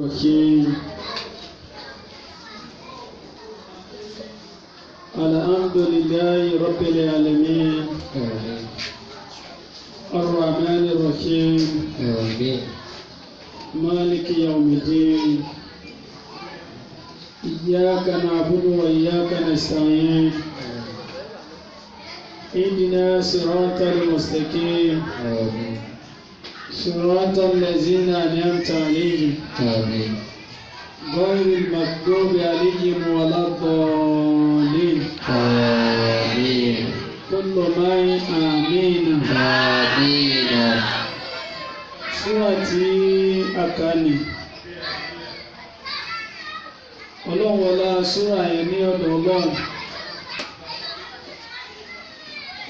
الرحيم الحمد لله رب العالمين الرحمن الرحيم مالك يوم الدين إياك نعبد وإياك نستعين اهدنا صراط المستقيم صراط الذين أنعمت عليهم غير المغضوب عليهم ولا الضالين كل ما آمين سورة أكاني ọlọ́run wọlá súrà yẹn ní ọ̀dọ̀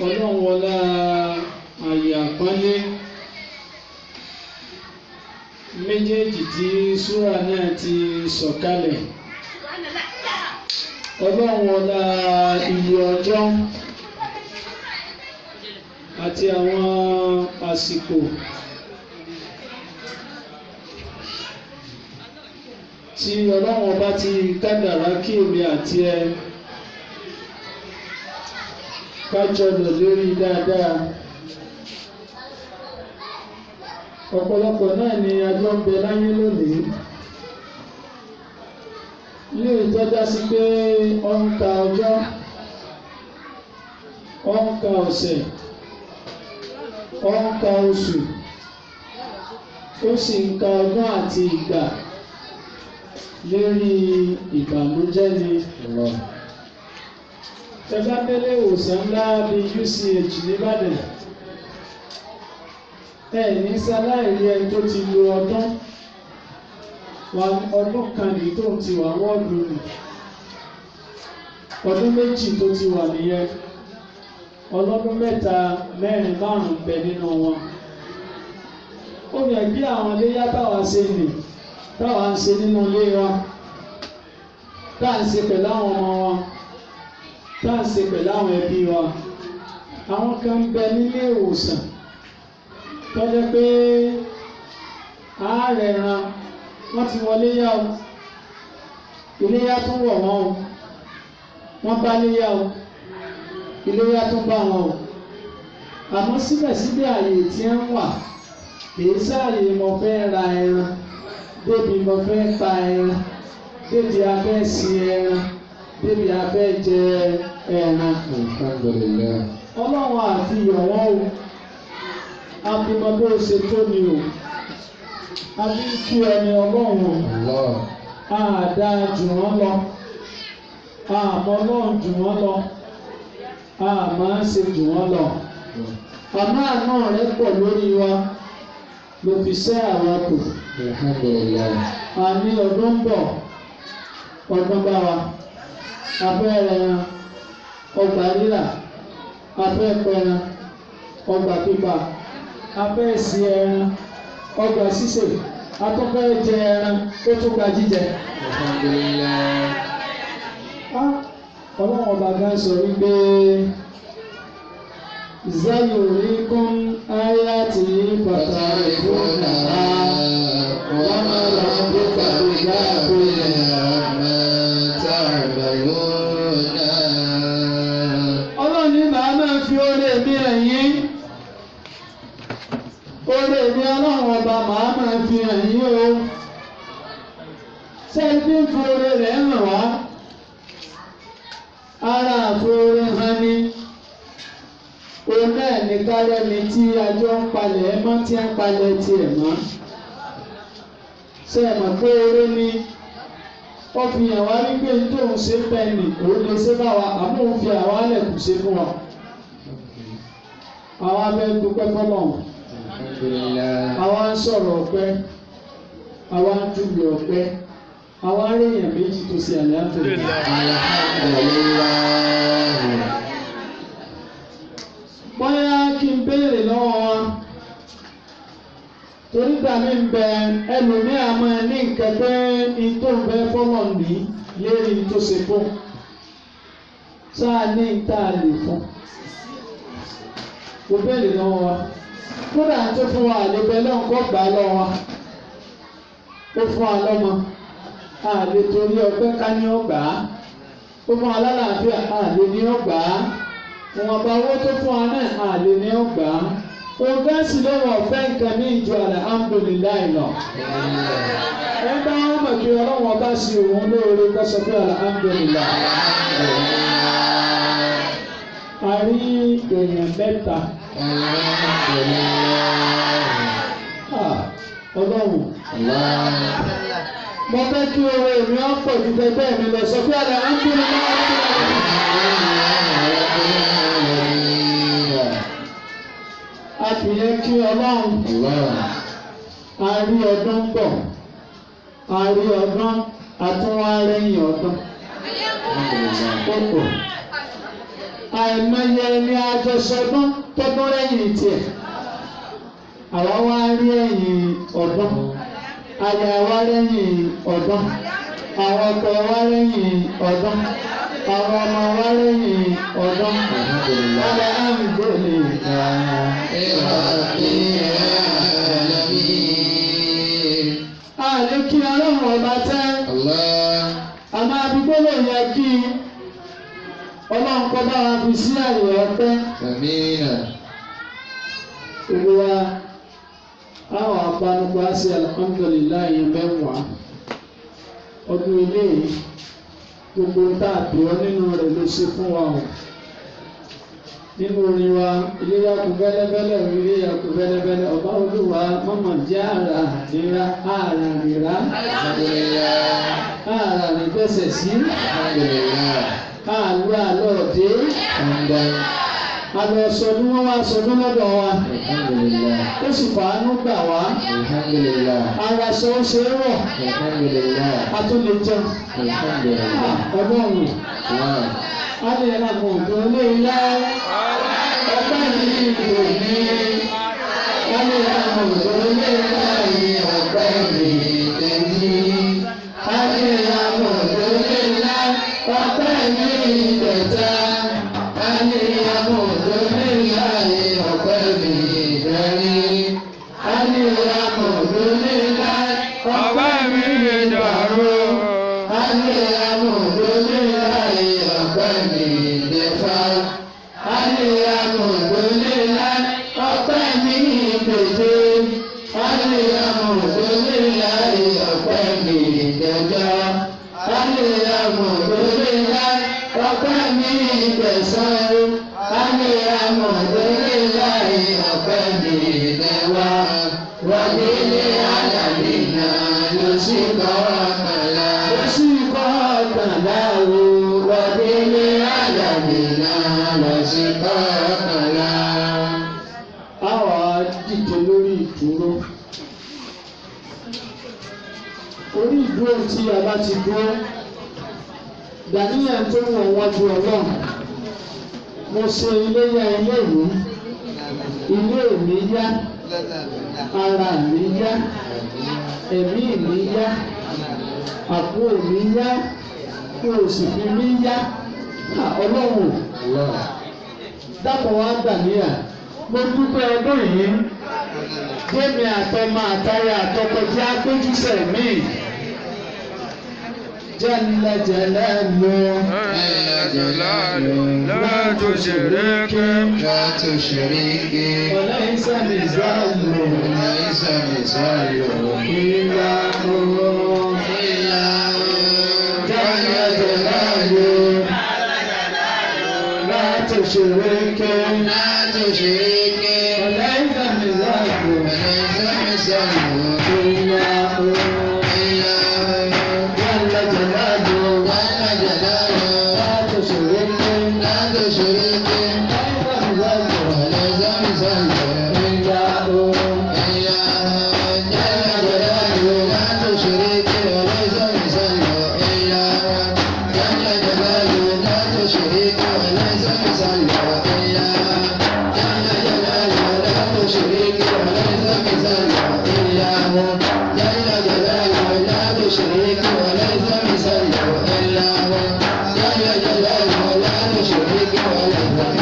ọlọ́run wọlá àyè àpọ́nlé méjèèjì tí súrà náà ti sọ̀kalẹ̀ ọlọ́run wọlá iye ọjọ́ àti àwọn àsìkò tí ọlọ́run ọba ti kádàrá kí èmi àti ẹ kájọ lọ lórí dáadáa ọ̀pọ̀lọpọ̀ náà ni ajọ́ ń bẹ láyé lónìí ní ìtọ́já sí pé ó ń ka ọjọ́ ó ń ka ọ̀sẹ̀ ó ń ka oṣù ó sì ń ka ọdún àti ìgbà lórí ìbànújẹ́ ni ẹgbẹ́ délé ìwòsàn ńlá bíi UCH nìbàdàn ní sáláìrí ẹni tó ti lo ọdún kan nìyí tó ti wà wọ́ọ̀dù nì ọdún méjì tó ti wà nìyẹn ọlọ́dún mẹ́ta mẹ́rin márùn-ún bẹ nínú wọn ó yẹ bí àwọn iléyá táwa ṣe nì táwa ń ṣe nínú ilé wa táà ń ṣe pẹ̀lú àwọn ọmọ wa táà ń ṣe pẹ̀lú àwọn ẹbí wa àwọn kan ń bẹ nílé ìwòsàn tọ́jọ́ pé àárẹ̀ ran wọ́n ti wọlé yá o iléyá tún wọ̀ wọ́n o wọ́n bá léyá o iléyá tún bá wọn o àmọ́ síbẹ̀síbẹ̀ àyè tí ń wà kìí sáàyè mo fẹ́ ra ẹran débi mo fẹ́ pa ẹran débi a fẹ́ sin ẹran débi a fẹ́ jẹ ẹran. ọlọ́run àti ìyọ̀wọ́ o abimọ bó ṣe tó ni o àbí kí ẹni ọlọ́run àdá jù wọ́n lọ àmọ́ ọlọ́run jù wọ́n lọ àmọ́ ṣe jù wọ́n lọ àmọ́ àná rẹ pọ̀ lórí wa ló fi ṣẹ́ àwọn kù àní ọdún bọ̀ ọdún bá wa abẹ́rẹ́ ọgbà rírà afẹ́pẹ́ran ọgbà pípa afẹ́sí ẹran ọgbà sísè atọ́fẹ́ jẹ ẹran tó tún gba jíjẹ. ọlọ́run ọba gan sọ wípé zayurikum ayati bàtà ìfúnná wọ́n máa lọ bí pàdé gáàbí àmà ta'maluna. ọlọ́run ní màá máa fi oore mi hàn yín. Oore mi ọlọ́run ọba màá máa fi hàn yín o. Sẹ́ẹ̀dí ń fi oore rẹ̀ hàn wá. Ara àfoore hàn ni. Òun náà ní kárẹ́ni tí ajọ́ ń palẹ̀ ẹ́ mọ́ tí ń palẹ̀ tiẹ̀ mọ́. Ṣé ẹ mọ̀ pé oore ni ó fi hàn wá wípé tóun ṣe pẹ́ẹ́nì òun lè ṣe bá wa àmọ́ òun fi àwa lẹ̀ kù ṣe fún wa. Àwa abẹ́ dúpẹ́ fọlọ́run. Àwa ń sọ̀rọ̀ ọpẹ́, àwa ń júwe ọpẹ́, àwa ń réyàn méjì tó ṣe alhamdulillah. Bóyá kí n béèrè lọ́wọ́ wa, torí gbàmí ń bẹ ẹlòmíà máa ní nǹkan pé ìtò ń bẹ fọ́mọ̀ ní lérí tó ṣe fún. Sáà ní ìta lè fún. Mo béèrè lọ́wọ́ wa. Kódà tó fún wa àlebẹ náà kọ́ gbà lọ́wọ́ ó fún wa lọ́mọ a lè torí ọpẹ́ ká ní ọgbà á ó fún wa lálàáfíà a lè ní ọgbà á ìwọ̀nba owó tó fún wa náà a lè ní ọgbà á òun gáàsì lọ́wọ́ ọ̀fẹ́ nǹkan ní ìjọ alhamdulilayi lọ. ẹ bá wọn mọ̀ pé ọlọ́wọ́n bá sí òun lóore kó sọ pé alhamdulilayi. a rí èèyàn mẹ́ta. Ọlọ́run. Mo fẹ́ kí oore mi á pọ̀ ju bẹ́ẹ̀ mi lọ sọ pé alhamdulilayi. A kì í kí Ọlọ́run. A rí ọdún bọ̀. A rí ọdún àtúnwárẹ́yìn ọdún. Kókò. Àìmọye ni àjọṣọdún tọdún lẹ́yìn tiẹ̀. Àwa wá rí ẹ̀yìn ọdún. Aya wá lẹ́yìn ọdún. Àwọn ọkọ wá lẹ́yìn ọdún. Àwọn ọmọ wá lẹ́yìn ọdún. Àlè kí Ọlọ́run ọba tẹ́. Àmọ́ àdúgbò lè yẹ kí Ọlọ́run kọ́ bá wa fi sí àyè ọpẹ́. Olúwa àwọn apanupọ̀ á sí alhamdulilayi mẹ́wàá ọdún ilé yìí gbogbo táàbí ọ nínú rẹ̀ ló ṣe fún wa o nínú orin wa iléyà kú bẹ́lẹ́bẹ́lẹ́ iléyà kú bẹ́lẹ́bẹ́lẹ́ ọba olúwa mọ́mọ́ jẹ́ àrà nira àrà nìgbẹ́sẹ̀ sí àlọ́ àlọ́ọ̀dé àlọ́ sọdún wọn wá sọdún lọ́dọ̀ wa ó sì fàánú gbà wá ara sọ ó ṣe é wọ̀ a tún lè jẹun Ọlọ́run a lè ra kọ̀ọ̀kan lé ilá ọgbẹ́ mi ìlú mi a lè ra kọ̀ọ̀kan lé ilá ọgbẹ́ mi tẹ̀lé a lè ra kọ̀ọ̀kan lé ilá ọgbẹ́ mi tẹ̀ta a lè ra kọ̀ọ̀kan lé ilá ọgbẹ́ mi tẹ̀lé a lè ra kọ̀ọ̀kan lé ilá ọgbẹ́ mi dàrú a lè ra kọ̀ọ̀kan lé ilá ọgbẹ́ mi dẹ̀fà a lè ra kọ̀ọ̀kan lé ilá ọgbẹ́ mi dèjé a lè ra kọ̀ọ̀kan lé ilá ọgbẹ́ mi dẹ̀jọ́ a lè ra kọ̀ọ̀kan lé ilá ọgbẹ́ mi dẹ̀sán a lè ra kọ̀ọ̀kan lé ilá ọgbẹ́ mi dẹ̀wá wọlé lé àdàbí náà lọ sí kọ́kànlá o wọlé lé àdàbí náà lọ sí kọ́kànlá. A wà dìde lórí ìdúró. Orí ìdúró tí a bá ti dúró, dàníyàn tó wọ̀ wájú Ọlọ́run. Mo ṣe iléyá ilé ìwé, ilé mi yá, ara mi yá, ẹ̀mí mi yá, àpò mi yá, kí o sì fi mí yá. Ọlọ́run dápọ̀ wá dàníyàn. Mo dúpẹ́ ọdún yìí, Jémi àtọmọ àtayà àtọkọ tí a gbójú sẹ̀mí. Jalla jalalu. La tushriki. Wa laysa mizalu. Illa hu. Jalla jalalu. La tushriki. Wa laysa mizalu. Illa hu. Jalla jalalu. La tushriki.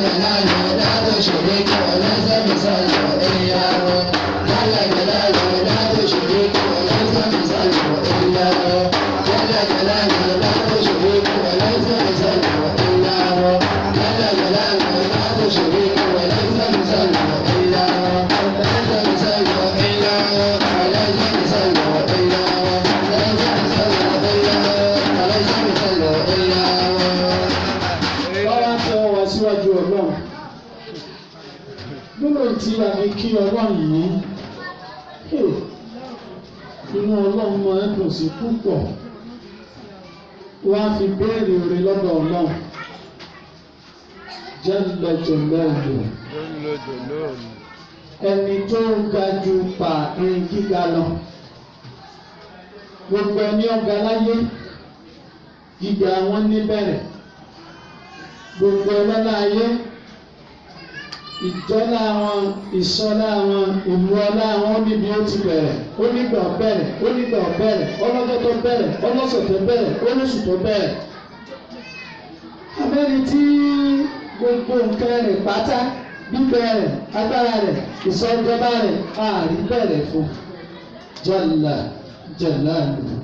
La تشرك وليس مثله إلا ليس مثله إلا وليس مثله إلا ليس مثله إلا وليس مثله إلا. Báwa tẹ ọ wá síwájú Ọlọ́run. Gbọ́dọ̀ tí a fi kí Ọlọ́run yìí. Inú Ọlọ́run máa ń dùn sí púpọ̀. Wọ́n á fi béèrè oore lọ́dọ̀ Ọlọ́run. Jalla jalaluhu. Ẹni tó ga ju pààrin gíga lọ. Gbogbo ẹni ọ̀gá láyé, gíga wọn níbẹ̀rẹ̀. Gbogbo ọlọ́lá ayé, ìjọlá wọn, ìsọlá wọn, ìmúọlá wọn níbi ó ti bẹ̀rẹ̀, ó nígbà bẹ̀rẹ̀, ó nígbà bẹ̀rẹ̀, ọlọ́jọ́ tó bẹ̀rẹ̀, ọlọ́sẹ̀ tó bẹ̀rẹ̀, olóṣù tó bẹ̀rẹ̀. Abẹ́ni tí gbogbo nǹkan rẹ̀ pátá, bíbẹ̀rẹ̀, agbára rẹ̀, ìsọjọba rẹ̀, ààrí bẹ̀rẹ̀ fún. Jalla jalaluhu.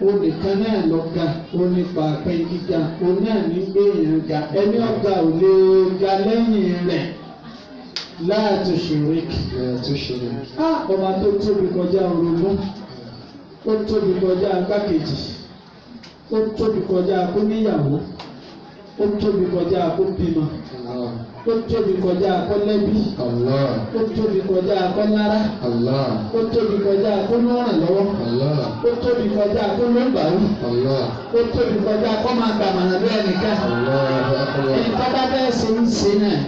Onìkan náà lọ ga, onípa pẹ́ gíga, òun náà ní gbé èèyàn ga, ẹni ọ̀gá ò lè ga lẹ́yìn rẹ̀. La tushrik. Ọba tó tóbi kọjá orogún, ó tóbi kọjá agbákejì, ó tóbi kọjá akóníyàwó, ó tóbi kọjá akóbímọ, ó tóbi kọjá akọ́lẹ́bí, ó tóbi kọjá akọ́lára, ó tóbi kọjá akọ́lọ́rànlọ́wọ́, ó tóbi kọjá akọ́lọ́gbàrú, ó tóbi kọjá akọ́màgbàmàrà lórí ẹnìkan. Ẹni tó bá bẹ́ẹ̀ ṣe ń ṣe náà,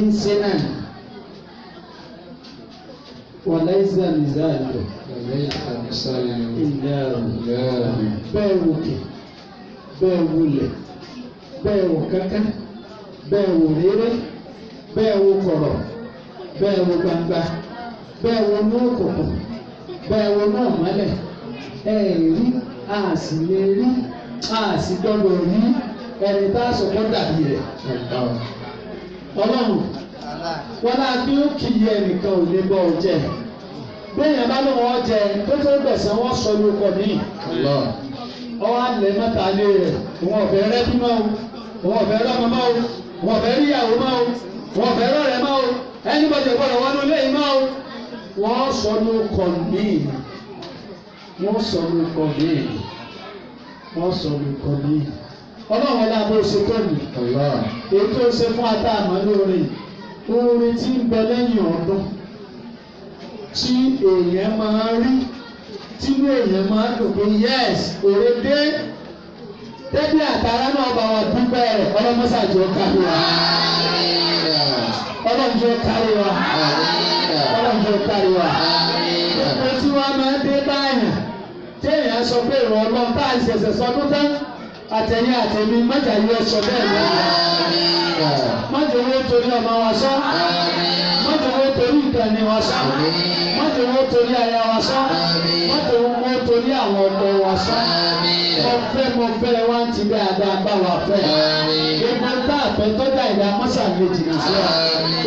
ń ṣe náà. وليس مثاله إلا bẹ́ẹ̀ wòkè, bẹ́ẹ̀ wulẹ̀, bẹ́ẹ̀ wò kankan, bẹ́ẹ̀ wò rere, bẹ́ẹ̀ wò kọ̀rọ̀, bẹ́ẹ̀ wò gbangba, bẹ́ẹ̀ wò ní òkùnkùn, bẹ́ẹ̀ wò ní ọ̀mọ́lẹ̀, rí a sì lè rí a sì gbọ́dọ̀ rí ẹni tá a sọ fún dàbí rẹ̀. Ọlọ́run wọn náà bí ó kì í yẹ ẹnìkan ò lè bọ́ ọ jẹ. Béèyàn bá lóun ọ jẹ tó tó gbẹ̀sán wọ́n sọ ní ọkọ̀ míì. Ọwọ́ àlẹ́ mẹ́ta lé rẹ̀, òun ọ̀fẹ́ rẹ́ bí máa o, òun ọ̀fẹ́ rọ́mọ máa o, òun ọ̀fẹ́ ríyàwó máa o, òun ọ̀fẹ́ rọ́rẹ́ máa o, ẹni bọ̀dẹ̀ gbọ́dọ̀ wọnú ilé yìí máa o. Wọ́n sọ ní ọkọ̀ míì, wọ́n sọ ní ọkọ̀ míì, wọ́n sọ ní ọkọ̀ míì. Ọlọ́run ọlá bó ṣe tó nì. Èyí tó ṣe fún ata àmọ́ lórí orin tí ń bẹ lẹ́yìn ọdún tí èèyàn máa rí, tí èèyàn máa dùn pé yes òre dé débi àtàrà náà bá wà dúpẹ́ rẹ̀ ọlọ́mọ́sàjọ́ kárí wa. Ọlọ́mọ́sàjọ́ kárí wa. Ọlọ́mọ́sàjọ́ kárí wa. Gbogbo tí wọ́n máa dé báyìí tí èèyàn sọ pé ìrọ̀ ọlọ́run tá à ń ṣẹ̀ṣẹ̀ sọdún tán àtẹ̀yìn àtẹ̀mí májà yóò sọ bẹ́ẹ̀ lọ́wọ́. Májà owó torí ọmọ wa sọ. Májà owó torí ìkànnì wa sọ. Májà owó torí aya wa sọ. Májà owó torí àwọn ọkọ wa sọ. Mo fẹ́ wá ti dáadáa bá wa fẹ́. Gbogbo tá a fẹ́ tọ́jà ìdá mọ́sàlẹ̀ jìnnà sí wa.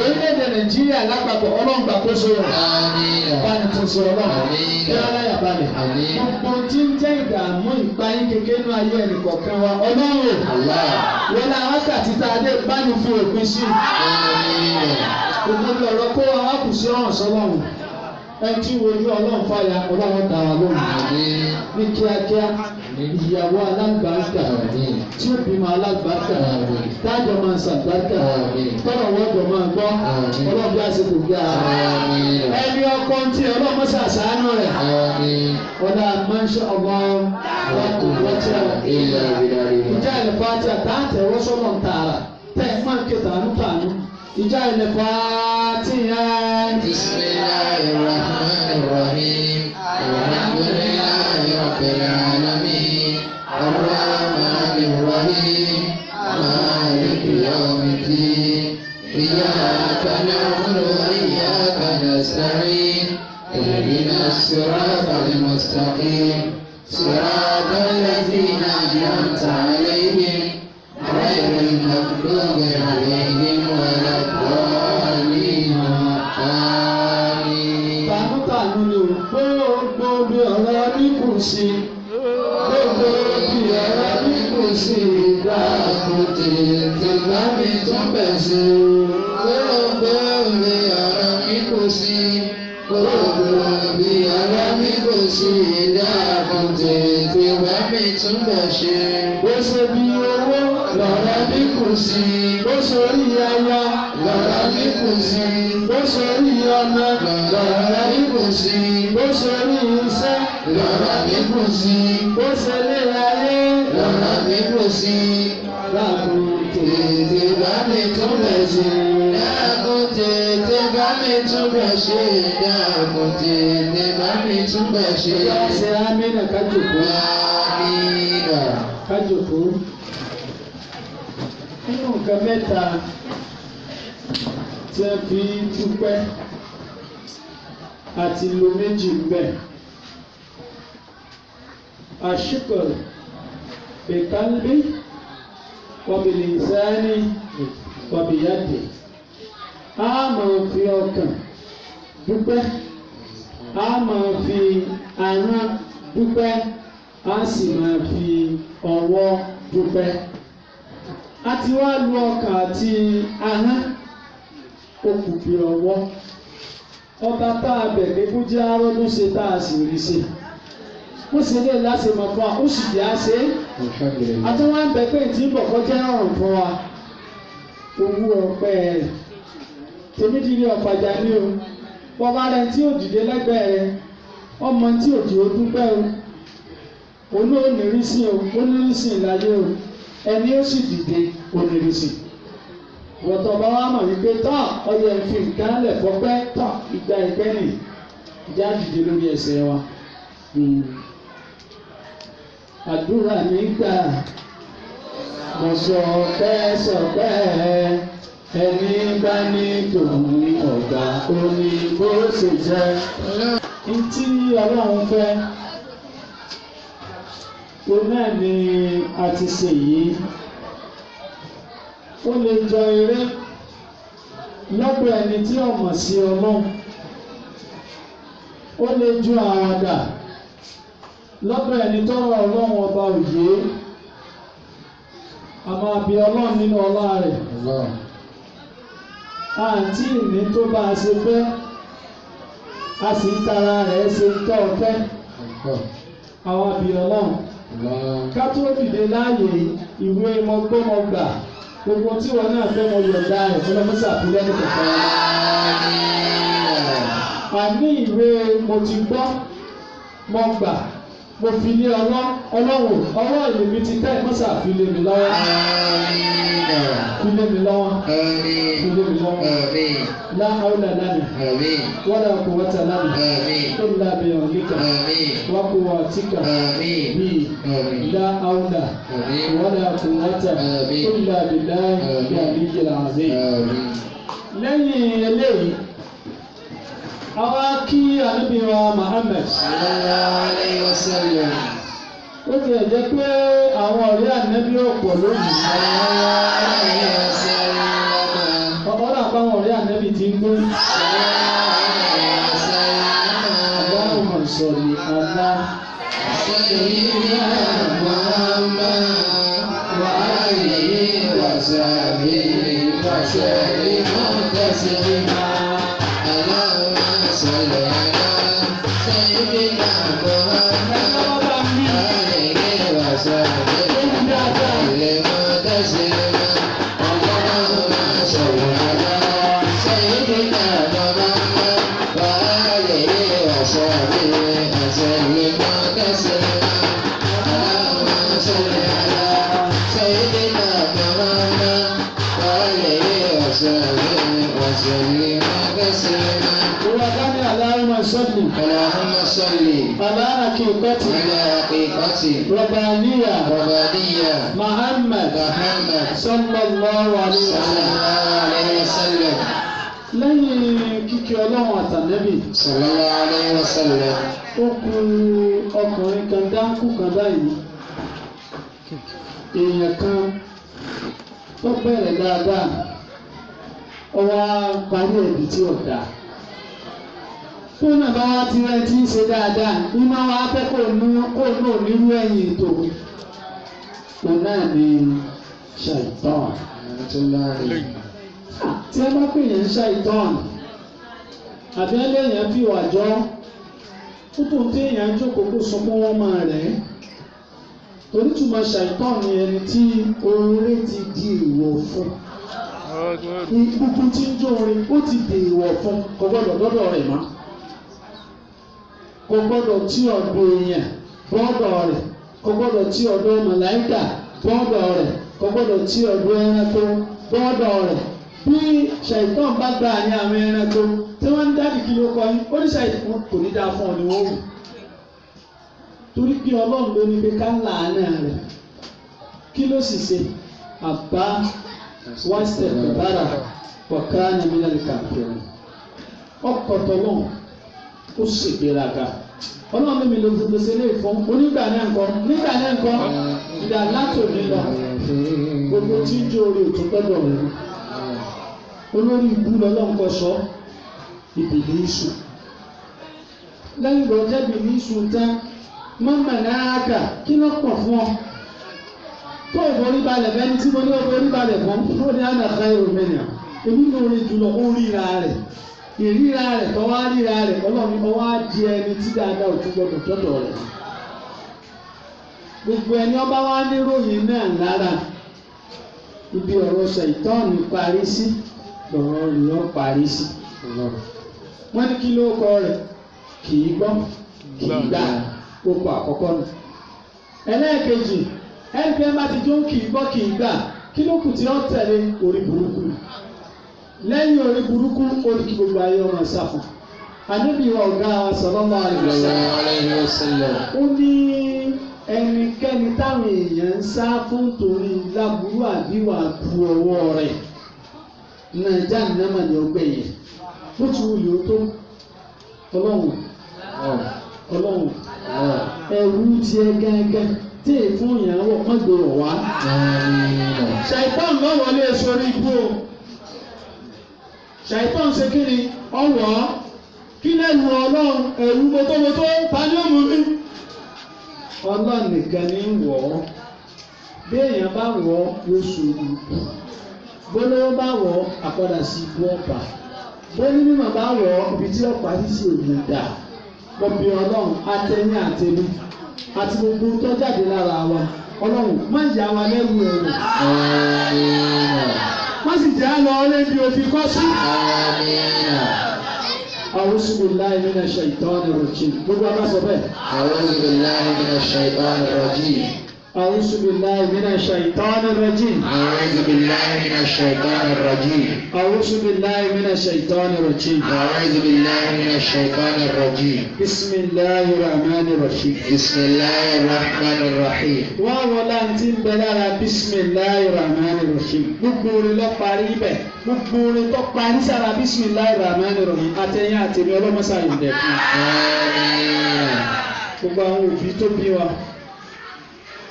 Orílẹ̀-èdè Nàìjíríà lápapọ̀ ọlọ́run gbàkóso rẹ̀. Báni tó ṣe ọlọ́run. Ìrọ̀lá yàbalẹ̀. Gbogbo tí ń jẹ́ ìdààmú ìpayín kékeré nínú ayé ẹnì kọ̀ọ̀kan wa ọlọ́run. Wọ́n lá wákàtí tá a dé báni fi òpin sí. Gbogbo ọ̀rọ̀ kó wa wá kù sí ọ̀ràn sọ́lọ́run. Ẹni tí wojú ọlọ́run fàyà ọlọ́run dá wa lóhùn. Ní kíákíá ìyàwó alágbàáta tí ó bímọ alágbàáta tájọ máa ṣàgbàáta tọ́lọ̀ wọ́jọ máa gbọ́ ọlọ́run bí a ṣe kò gbé ara ẹni ọkọ tí ọlọ́run ṣàṣàánú rẹ̀ ọ̀dà mọ́ṣẹ́ ọgbọ́n wọ́tí ìjà ìlẹ̀fọ́ àti àtàtẹ̀wọ́ sọ́nà tààrà tẹ̀ máa ń ké tàánú tàánú ìjà ìlẹ̀fọ́ àti ìyá. Bismillahirrahmanirrahim. Alhamdulillahi rabbil alamin. Ar-Rahmanir-Rahim. Maliki yawmiddin. Iyyaka na'budu wa iyyaka nasta'in. Ihdinas siratal mustaqim. Siratal ladzina an'amta 'alaihim ghayril maghdubi 'alaihim waladdallin. Tànútànú ni ò gbogbo bí ọ̀rọ̀ ní kù sí. Gbogbo bí ọ̀rọ̀ ní kù sí. Dákun tètè bá mi tún bẹ̀ sí. Gbogbo bí ara mi kò sí. Gbogbo bí ara mi kò sí. Dákun tètè bá mi túbọ̀ ṣe. Bó ṣe bí owó lọ́rọ̀ mi kò sí. Bó ṣe rí aya lọ́rọ̀ mi kò sí. Bó ṣe rí ọmọ lọ́rọ̀ mi kò sí. Bó ṣe rí iṣẹ́ lọ́rọ̀ mi kò sí. Bó ṣe lé ayé lọ́rọ̀ mi kò sí. Dákun tètè bá mi túbọ̀ ṣe. Dákun tètè bá mi túbọ̀ ṣe. Dákun tètè bá mi túbọ̀ ṣe. Ìyá ṣe amínà kájòkó. Amínà. Kájòkó. Nínú nǹkan mẹ́ta tí a fi dúpẹ́ àti lo méjì ń bẹ. Àṣìkọ̀rọ̀ bẹ̀kálbí wàbìlìsáni wàbìyàdì. A máa fi ọkàn dúpẹ́, a máa fi ahọ́n dúpẹ́, a sì máa fi ọwọ́ dúpẹ́. A ti wá lu ọkàn àti ahọ́n, ó kù bí ọwọ́. Ọba tá a bẹ̀ pé kó jẹ́ arọ́dún ṣe tá a sì rí ṣe. Ó sì lè láṣẹ mọ̀ fún wa, ó sì jẹ́ àṣẹ. Àti wọ́n á bẹ̀ pé ìtì ń bọ̀ kọjá ọ̀rùn fún wa. Owó ọpẹ́ rẹ̀. Tèmi ti rí ọ̀fàjà ní o. Bọ́ba rẹ̀ tí ò dìde lẹ́gbẹ̀ẹ́ rẹ̀, ọmọ tí ò dìde dúpẹ́ o. Òun ò ní rí sí o, ó ní rí sí ìlàyé o. Ẹni ó sì dìde ó ní rí sí. Wọ̀tọ̀ bá wá mọ̀ wípé tọ́ ọyẹ fi nǹkan lẹ̀ fọ́pẹ́ tọ́ ìgbà ìgbẹ́ nì ìjà dìde lórí ẹsẹ̀ wa. Àdúrà mi gbà mo sọpẹ́ ẹni bá ní tòun ní ọ̀gá ó ní bó ṣe jẹ́. Ntí Ọlọ́run fẹ́ òun náà ni a ti ṣe yìí. Ó lè jọ eré lọ́dọ̀ ẹni tí ó mọ̀ sí Ọlọ́run. Ó lè ju àwàdà lọ́dọ̀ ẹni tó rọ Ọlọ́run ọba òye. A máa bi Ọlọ́run nínú ọlá rẹ̀. Àǹtí ìní tó bá a ṣe fẹ́, a sì ń tara rẹ̀ ṣe ń tọ́ ọ fẹ́. Àwa bi Ọlọ́run. Ká tó dìde láàyè ìwé mọ́gbọ́mọgbà. Gbogbo tí wọn náà fẹ́ mọ yọ̀ǹda rẹ̀ fún ọmọ sàfilẹ́ ní kẹ̀kẹ́. Àní ìwé mo ti gbọ́, mo gbà, mo fi lé Ọlọ́run, ọwọ́ ìlèmí ti tẹ́ ẹ̀kọ́ sàfilẹ́ mi lọ́wọ́. Filé mi lọ́wọ́. Filé mi lọ́wọ́. La hawla lana. Wala quwwata lana. Illa bi'awnika. Wa quwwatika. Bi. La hawla. Wala quwwata. Illa billahi al-aliyyil azim. Lẹ́yìn eléyìí, àwa kí Ànábì wa Muhammad sallallahu alayhi wa sallam. Ó ti ẹ̀ jẹ́ pé àwọn ọ̀rẹ́ Ànábì ọ̀pọ̀ lónìí. Ọ̀pọ̀ náà bá àwọn ọ̀rẹ́ Ànábì ti ń gbé. Allahumma salli ala sayyidina Muhammad wa alihi wa sahbihi wa sallim taslima. Allahumma salli ala sayyidina Muhammad wa alihi wa sahbihi wa sallim taslima. Allahumma salli ala sayyidina Muhammad wa alihi wa sahbihi wa sallim taslima. Allahumma salli ala sayyidina Muhammad wa alihi wa sahbihi wa sallim taslima. وكان اللهم صل اللهم صل على حقيقتي على حقيقتي ربانية محمد صلى الله عليه وسلم. lẹ́yìn kíkí Ọlọ́run àtànẹ́bì sallallahu alayhi wa sallam. Ó kù ọkùnrin kan dáńkù kan báyìí, èèyàn kan tó bẹ̀rẹ̀ dáadáa, ó wá parí ẹ̀bí tí ò dáa. Tó náà bá wá ti rẹ̀ tí ń ṣe dáadáa, ní máa wá fẹ́ kó náà nírú ẹ̀yìn ètò. Òun náà ni ṣàìtàn. tí ẹ bá pè yẹn ń ṣàìtàn àbí ẹlẹ́yìn fi wà jọ tútù tí èèyàn jókòó kó sunkún wọn máa rẹ̀ torí túmọ̀ ṣàìtàn ni ẹni tí oore ti di èèwọ̀ fún gbogbo tí ń jó orin ó ti di èèwọ̀ fún kò gbọ́dọ̀ dọ́dọ̀ rẹ̀ mọ́ kò gbọ́dọ̀ tí ọ̀dọ̀ èèyàn bọ́ọ̀dọ̀ rẹ̀ kò gbọ́dọ̀ tí ọ̀dọ̀ màláíkà bọ́ọ̀dọ̀ rẹ̀ kò gbọ́dọ̀ tí ọ̀dọ̀ ẹranko bọ́ọ̀dọ̀ rẹ̀ bí ṣàìtàn bá gbà ní àwọn ẹranko tí wọ́n ń dábì kí ló kọ́ yín ó ní ṣàìtàn kò ní dáa fún ọ ni wọ́n wù torí pé ọlọ́run ló ní pé ká làánà rẹ̀ kí ló sì ṣe àbá wáṣẹ̀ bàbára wọ̀ká ní mílíọ̀nù kàfẹ́rẹ́ ọkọ̀ tọ́lọ́n ó ṣègbéraga ọlọ́run mímí ló ṣe lè fún onígbà náà nǹkan ìdá látòmí lọ gbogbo tí ń jó orí òtún gbọ́dọ̀ rẹ̀ olórí ìbú lọ́lọ́run kọ́ sọ ìbìlẹ̀ ìṣù lẹ́yìn ìgbà ọjọ́ ìbìlẹ̀ ìṣù tán mọ́mọ́ náà kà kí ló pọ̀ fún ọ tó ìforí balẹ̀ fẹ́ni tí mo ní ìforí balẹ̀ fún ó ní ànàkà ìròmẹ́nìà èmi ní orin jùlọ ó ríra rẹ̀ ìríra rẹ̀ tó wá ríra rẹ̀ ọlọ́run ọwọ́ á di ẹni tí dáadáa òtún gbọdọ̀ tọ́tọ̀ rẹ̀ gbogbo ẹni ọba wa níròyìn náà lára ibi ọ̀rọ̀ ṣàìtánì parí sí lọ́rọ̀ rẹ̀ ó parí sí wọ́n ní kí ló kọ rẹ̀ kì í gbọ́ kì í gbà kókó àkọ́kọ́ nù ẹlẹ́ẹ̀kejì ẹnìkan bá ti jó kì í gbọ́ kì í gbà kí ló kù tí ó tẹ̀lé orí burúkú lẹ́yìn orí burúkú orí kí gbogbo ayé ọmọ sáfù ànábì wa ọ̀gá sallallahu alaihi wasallam ó ní ẹnikẹ́ni táwọn èèyàn ń sá fún torí láburú àbíwá bu ọwọ́ rẹ̀ nàìjà nàmà ní ọgbẹ́ yẹn bó ti wùlé ó tó ọlọ́run ẹ̀rù tiẹ̀ gángan tí èèfún ìyàwó mọ́gbòrò wá ṣàìpọ́n lọ́wọ́ lé sórí ibú o ṣàìpọ́n ṣe kí ni ọwọ́ kí lẹ́nu ọlọ́run ẹ̀rù mọ́tòmọ́tò ta ni ó mú mi ọlọ́run nìkan ní wọ̀ ọ́ bí èèyàn bá wọ̀ ọ́ yóò ṣòro bólówó bá wọ̀ ọ́ àpọ̀dà sí ibú ọ̀pá bóní mímọ̀ bá wọ̀ ọ́ ibi tí ọ̀pá yìí sì òní dà bọ̀bí ọlọ́run atẹ́yìn àtẹ́lú àti gbogbo tó jáde lára wa ọlọ́run má yà wá lẹ́rù ẹ̀rù má sì jẹ́ àlọ́ ọlẹ́bí òfin kọ́ sí. أعوذ بالله من الشيطان الرجيم. gbogbo àbá sọ bẹ́ẹ̀. أعوذ بالله من الشيطان الرجيم. أعوذ بالله من الشيطان الرجيم. أعوذ بالله من الشيطان الرجيم. أعوذ بالله من الشيطان الرجيم. أعوذ بالله من الشيطان الرجيم. بسم الله الرحمن الرحيم. بسم الله الرحمن الرحيم. wọ́n ti ń bẹ lára بسم الله الرحمن الرحيم. gbogbo orin lọ parí bẹ́ẹ̀ gbogbo orin tó parí sára بسم الله الرحمن الرحيم àtẹ̀yìn àtẹ̀mí ọlọ́mọsáyọ̀ dẹ̀ fún gbogbo àwọn òbí tó bí wa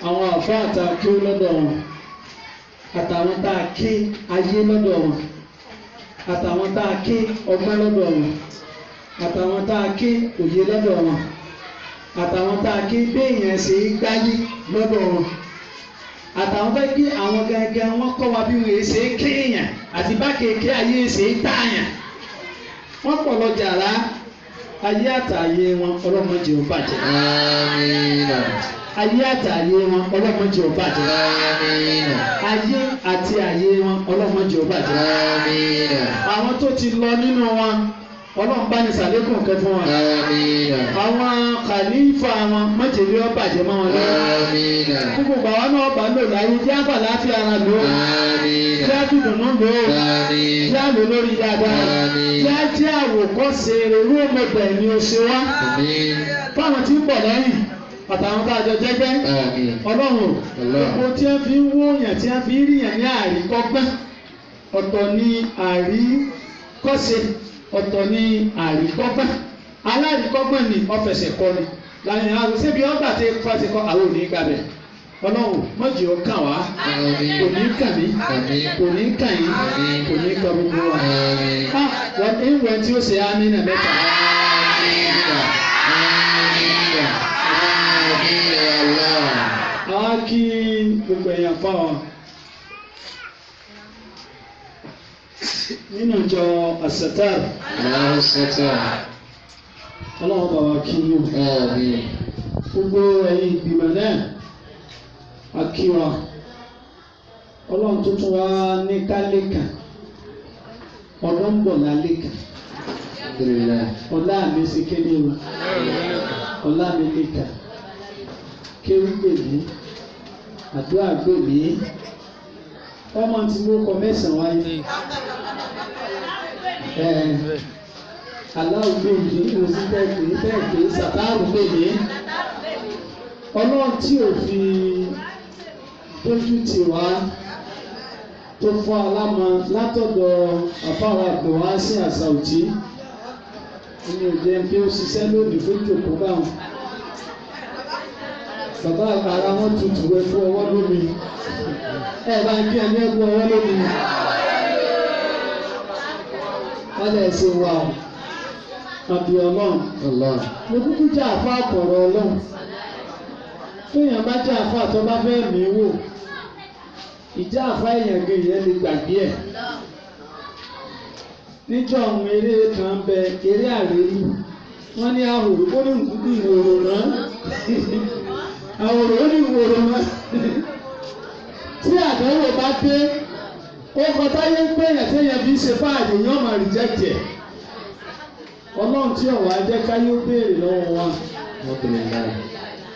àwọn àfáà tá a kí ó lọ́dọ̀ wọn àtàwọn tá a ké ayé lọ́dọ̀ wọn àtàwọn tá a ké ọgbọ́n lọ́dọ̀ wọn àtàwọn tá a ké òye lọ́dọ̀ wọn àtàwọn tá a ké béèyàn ṣe é gbáyé lọ́dọ̀ wọn àtàwọn fẹ́ kí àwọn gangan wọn kọ́ wa bí wọ́n ṣe é kéèyàn àti bá kéèké ayé ṣe é tààyàn wọ́n pọ̀ lọ jàrá ayé àtàyè wọn ọlọ́mọdé ò bàjẹ́. Àmín. Ayé àtàyè wọn ọlọ́mọdé ò bàjẹ́. Àmín. Ayé àti àyè wọn ọlọ́mọdé ò bàjẹ́. Àmín. Àwọn tó ti lọ nínú wọn ọlọ́run bá ní sàlékùn kẹ́ fún wọn. Àmín. Àwọn kàlífà wọn májèlé ó bàjẹ́ mọ́ wọn lọ́wọ́. Àmín. Gbogbo àwọn náà bá lò láyé jẹ́ àgbà láti ara lò ó. Àmín. Jẹ́ àdùnnú lò ó. Àmín. Jẹ́ àlò lórí dáadáa. Àmín. Jẹ́ àwòkọ́ṣe rere ọmọbẹ̀ ni ó ṣe wá. Àmín. Fáwọn tí ń bọ̀ lẹ́yìn àtàwọn tá a jọ jẹ́gbẹ́. Àmín. Ọlọ́run gbogbo tí wọ́n fi ń wóyàn tí wọ́n fi ń ríyàn ní àríkọ́gbọ́n ọ̀tọ̀ ni àríkọ́ṣe ọ̀tọ̀ ní àríkọ́gbọ́n alárìkọ́gbọ́n ní ọ̀fẹ̀sẹ̀ kọ́ ni láyé àwọn ṣébi ọgbà tí fásitì kọ́ àwọn òní gbàgbẹ́ ọlọ́run mọ̀jì ó kàn wá kò ní kàn mí kò ní kàn yín kò ní kàn gbogbo wa wọ́n ń wẹ̀ tí ó ṣe amínà mẹ́ta. àwọn kí gbogbo èèyàn fáwọn. nínú ìjọ Asatar. Ọlọ́run bá wa kí yín. Gbogbo ẹ̀yin ìgbìmọ̀ náà a kí wa. Ọlọ́run tó tún wá ní kálíkà. Ọdún ń bọ̀ lálẹ́kà. Ọlá mi sì kéde o. Ọlá mi lẹ́kà. Kéwú gbèmí. Àdúrà gbèmí. Ọmọ tí mo kọ mẹ́sàn-án wáyé. Aláwọ̀ gbèmí mo sì tẹ́ẹ̀kì Sàtáàrù gbèmí. Ọlọ́run tí ò fi dójú tì wá tó fún alámọ látọ̀dọ̀ àfáwà àgbọ̀wá sí Àsàùtì nínú ìjẹun bí ó ṣiṣẹ́ lónìí fún ìjòkó báwọn. Bàbá ara wọn tutù wẹ fún ọwọ́ lómi. Bá ń kí ẹni ẹgbẹ́ ọwọ́ lómi. Wọ́n lè ṣe wà ó. Àbí Ọlọ́run. Mo kúkú jẹ́ àfa àkọ̀rọ̀ Ọlọ́run. Tóyàn bá jẹ́ àfa tó bá fẹ́ mí wò. Ìjà àfa èèyàn gan ìyẹn lè gbàgbé ẹ̀. Níjọ́ àwọn eré kan bẹ eré àrélù. Wọ́n ní ahòrò ó ní ìwòrò náà. Àwòrò ó ní ìwòrò náà. Tí àdánwò bá dé, ó kọ táyé ń pèèyàn téèyàn fi ń ṣe fáàdì yóò máa reject ẹ̀. Ọlọ́run tí ọ̀wá jẹ́ káyé ó béèrè lọ́wọ́ wa.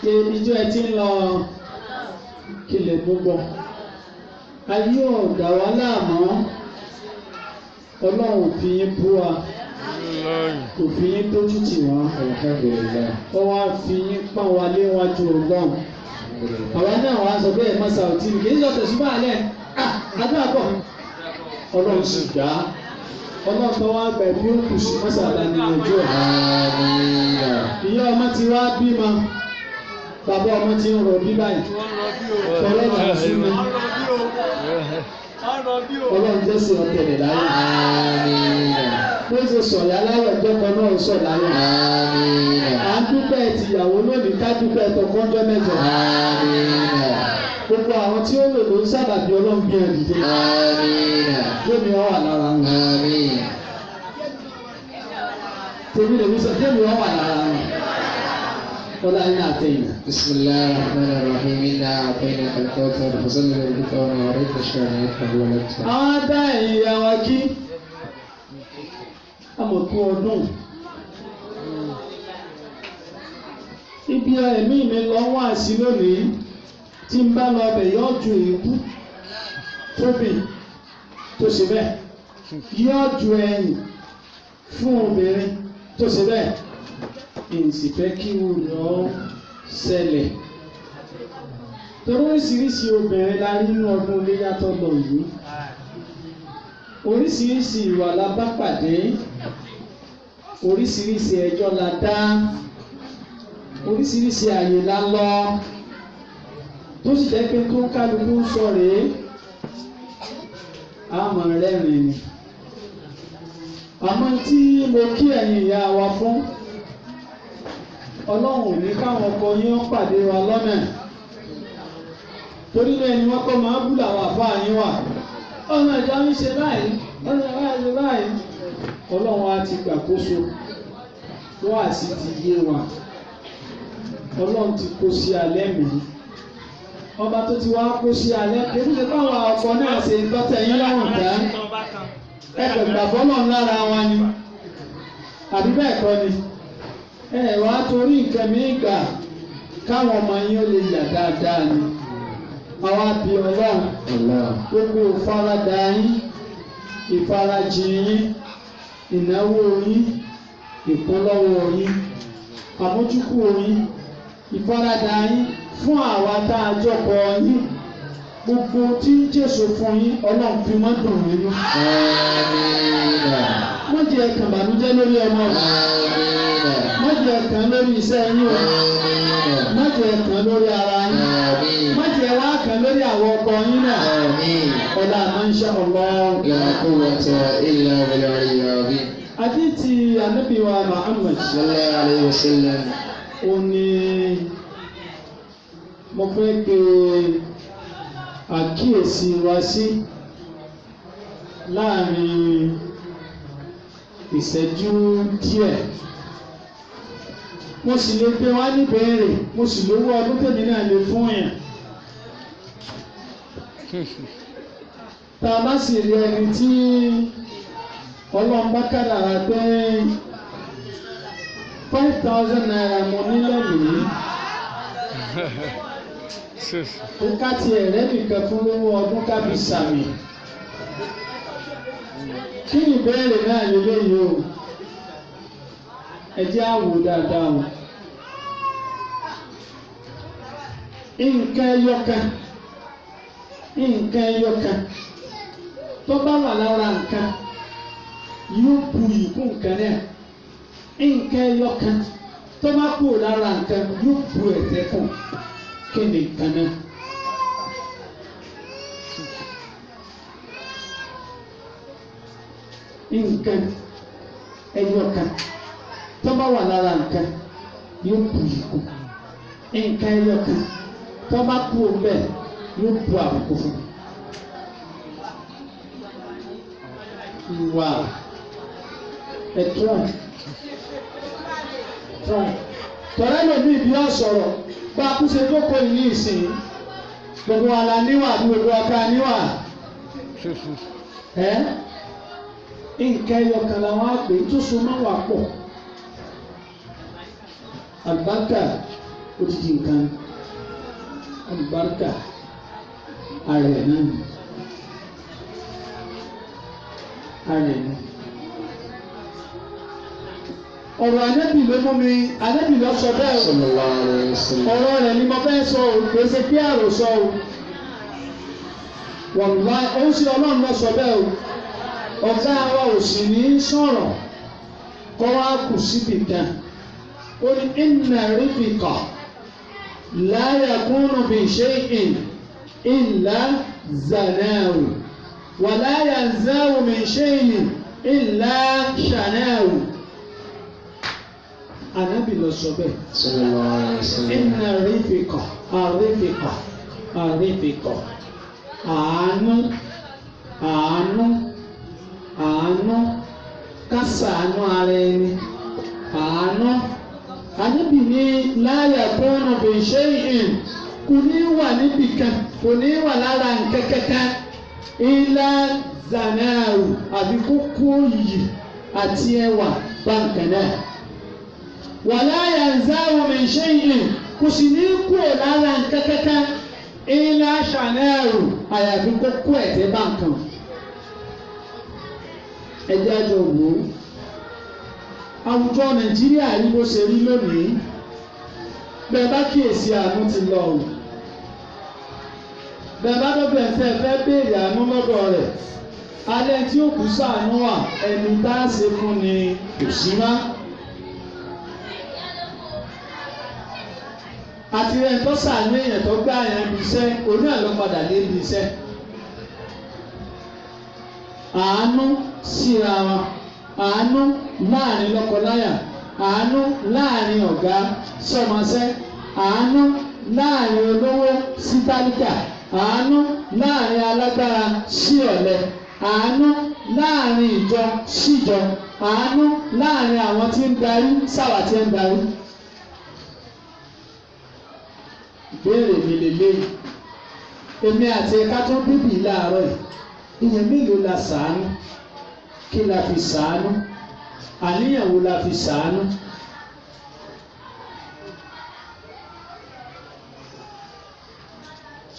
Ṣé ìjọ ẹ ti ń lọ kílẹ̀ gbogbo? Ayé ọ̀dà wa láàmú. Ọlọ́run ò fi yín bú wa. Kò fi yín tójú tì wá. Ó wá fi yín pọ́n wa léwájú Ọlọ́run. Àwa náà wàá sọ bẹ́ẹ̀ mọ́sá òtí mi. Kì í sọ tẹ̀sùn bá alẹ́. Adúlá bọ̀. Ọlọ́run sì dá. Ọlọ́run tó wá gbà bí ó kù sí mọ́sá àdánilẹ́jọ́. Ìyá ọmọ ti wá bímọ. Bàbá ọmọ ti ń rọ bí báyìí. Tọ́lọ́ náà sí mi. Ọlọ́run jẹ́ sí ọ̀tẹ̀lẹ̀ láyé. Bó ṣe sọ̀yà láyọ̀ ìjọba náà sọ̀ láyọ̀. À ń dúpẹ́ tìyàwó lónìí ká dúpẹ́ tọkọ́jọ́ mẹ́jọ. Gbogbo àwọn tí ó lò ló ń sábàbí Ọlọ́run bí ẹ̀dùn dé. Tèmi ọ wà lára wọn. Tèmi lè sọ tèmi ọ wà lára wọn. Ọlá iná àtẹ̀yìn. Bismillahir Rahmanir Rahim. Inna a'tainaka al-kawthar fasalli li rabbika wanhar shani'aka huwa al-abtar. Àwọn dá ìyá wa kí. Àmọ̀kú ọdún. Ibi ẹ̀mí mi lọ wá sí lónìí tí ń bá lọ bẹ̀ yóò ju èébú tóbi tó ṣe bẹ́ẹ̀. Yóò ju ẹ̀yìn fún obìnrin tó ṣe bẹ́ẹ̀. Ìsìfẹ́ kí wọ́n lọ ṣẹlẹ̀. Torí oríṣiríṣi obìnrin la rí nínú ọdún iléyá tó lọ yìí. Oríṣiríṣi ìwà la bá pàdé. Oríṣiríṣi ẹjọ́ la dá. Oríṣiríṣi àyè la lọ. Tó sì jẹ́ pé tó kálukú ń sọ rèé. Àmọ́ rẹ́rìn ni. Àmọ́ tí mo kí ẹ̀yin ìyá wa fún. Ọlọ́run ò ní káwọn ọkọ yín ó pàdé wa lọ́nà. Torí náà ni wọ́n kọ́ máa ń bú làwọn àfáà yín wà. Ọ̀nà ìjọ ń ṣe báyìí, ọ̀nà ìjọ ń ṣe báyìí. Ọlọ́run á ti gbàkóso. Wọ́n á sì ti yé wa. Ọlọ́run ti kó sí alẹ́ mi. Ọba tó ti wá kó sí alẹ́. Èmi ṣe báwọn ọkọ náà ṣe ń tọ́tẹ̀ yín lọ́rùn dá. Ẹ̀kọ́ gbàgbọ́ náà lára wa ni. Àbí bẹ́ẹ̀ kọ́ ni. Wá torí nǹkan mi gbà káwọn ọmọ yín ó lè yà dáadáa ni. Àwa bí Ọlọ́run gbogbo ìfaradà yín, ìfarajìn yín, ìnáwó yín, ìkúnlọ́wọ́ yín, àmójúkú yín, ìfaradà yín fún àwa tá a jọkọ yín. Gbogbo tí ń jésù fún yín Ọlọ́run fi wọ́n dùn nínú. Wọ́n jẹ́ ẹ̀kan bànújẹ́ lórí ọmọ rẹ̀. Wọ́n jẹ́ ẹ̀kan lórí iṣẹ́ yín o. Wọ́n jẹ́ ẹ̀kan lórí ara yín. Wọ́n jẹ́ wá kan lórí àwọn ọkọ yín náà. Ọlá insha Allah. La quwwata illa billahi al-azim. Àdìtì Ànábì wa Muhammad sallallahu alayhi wa sallam. Ó ní mo fẹ́ pe àkíyèsí wa sí láàrin ìṣẹ́jú díẹ̀ mo sì lè pé wá níbẹ̀rẹ̀ mo sì lówó ọdún tèmi náà lè fún yàn tá a bá sì rí ẹni tí Ọlọ́run bá kádàrá pé 5,000 naira mo nílẹ̀ nìyí ó ká tiẹ̀ rẹ́nìkan fún lówó ọdún kábí sàmì kí ni ìbéèrè náà lélẹ́yìí o ẹ jẹ́ á wò dáadáa o nǹkan ẹyọkan tó bá wà lára nǹkan yóò bu ìkún nǹkan náà nǹkan ẹyọkan tó bá kú lára nǹkan yóò bu ẹ̀tẹ́ kù kí ni nǹkan náà. Nǹkan ẹyọkan tó bá wà lára nǹkan yóò bu ìkún nǹkan ẹyọkan tó bá kú bẹ́ẹ̀ yóò bu àbùkù fún ìwà ẹ̀tọ́ tọ́lá lòdì ìbí ọ̀sọ̀rọ̀ bá a kú ṣe jókòó ìní ìsìn gbogbo àlà níwà àti gbogbo ọ̀ka níwà nǹkan ẹyọkan làwọn àgbè tó so máa wà pọ̀ àlùbáríkà odidi nǹkan àlùbáríkà ààrẹ náà ààrẹ náà ọ̀rọ̀ Ànábì ló mú mi Ànábì ló sọ bẹ́ẹ̀ ọ̀rọ̀ rẹ̀ ni mo fẹ́ sọ o kò ṣe kí àròsọ o wọ̀nùwá ó ń ṣe Ọlọ́run ló sọ bẹ́ẹ̀ o ọ̀gá wa ò sì ní sọ̀rọ̀ kọ́ wá kù síbi kan ó ní inna rifqa la yakunu bi shay'in illa zanahu wa la yanzahu min shay'in illa shanahu. Ànábì ló sọ bẹ́ẹ̀. Inna rifqa àrífìkọ̀ àánú kásàánú ara ẹni àánú. Ànábì ní la yakunu bi shay'in kò ní wà níbì kan kò ní wà lára nǹkan kankan illa zanahu àbí kókó yìí àti ẹwà báńkà náà. Wala yanzahu min shay'in kò sì ní kúrò lára nǹkan kankan illa shanahu àyàfi kókó ẹ̀tẹ́ báńkàn. Ẹjẹ́ àjọ wò ó àwùjọ Nàìjíríà yìí bó ṣe rí lónìí bẹ́ẹ̀ bá kíyèsí àánú ti lọ o bẹ́ẹ̀ bá dọ́gbẹ̀ fẹ́ béèrè àánú lọ́dọ̀ rẹ̀ alẹ́ tí ó kù ṣàánú wà ẹni tá a ṣe fún ni kò sí má. Àti rẹ̀ tó ṣàánú èèyàn tó gbá àyàn ibi iṣẹ́ oní àlọ́ padà lé ibi iṣẹ́. Àánú síra wọn àánú láàrin lọ́kọláya àánú láàrin ọ̀gá sọ́mọṣẹ́ àánú láàrin olówó sí tálíkà àánú láàrin alágbára sí ọ̀lẹ àánú láàrin ìjọ síjọ àánú láàrin àwọn tí ń darí sáwà tí ń darí. Ìbéèrè mi lélẹ́yìn èmi àti ẹ̀ka tó bíbí láàárọ̀ yìí ìyẹn mélòó la ṣàánú kí la fi ṣàánú àníyàn wo la fi ṣàánú.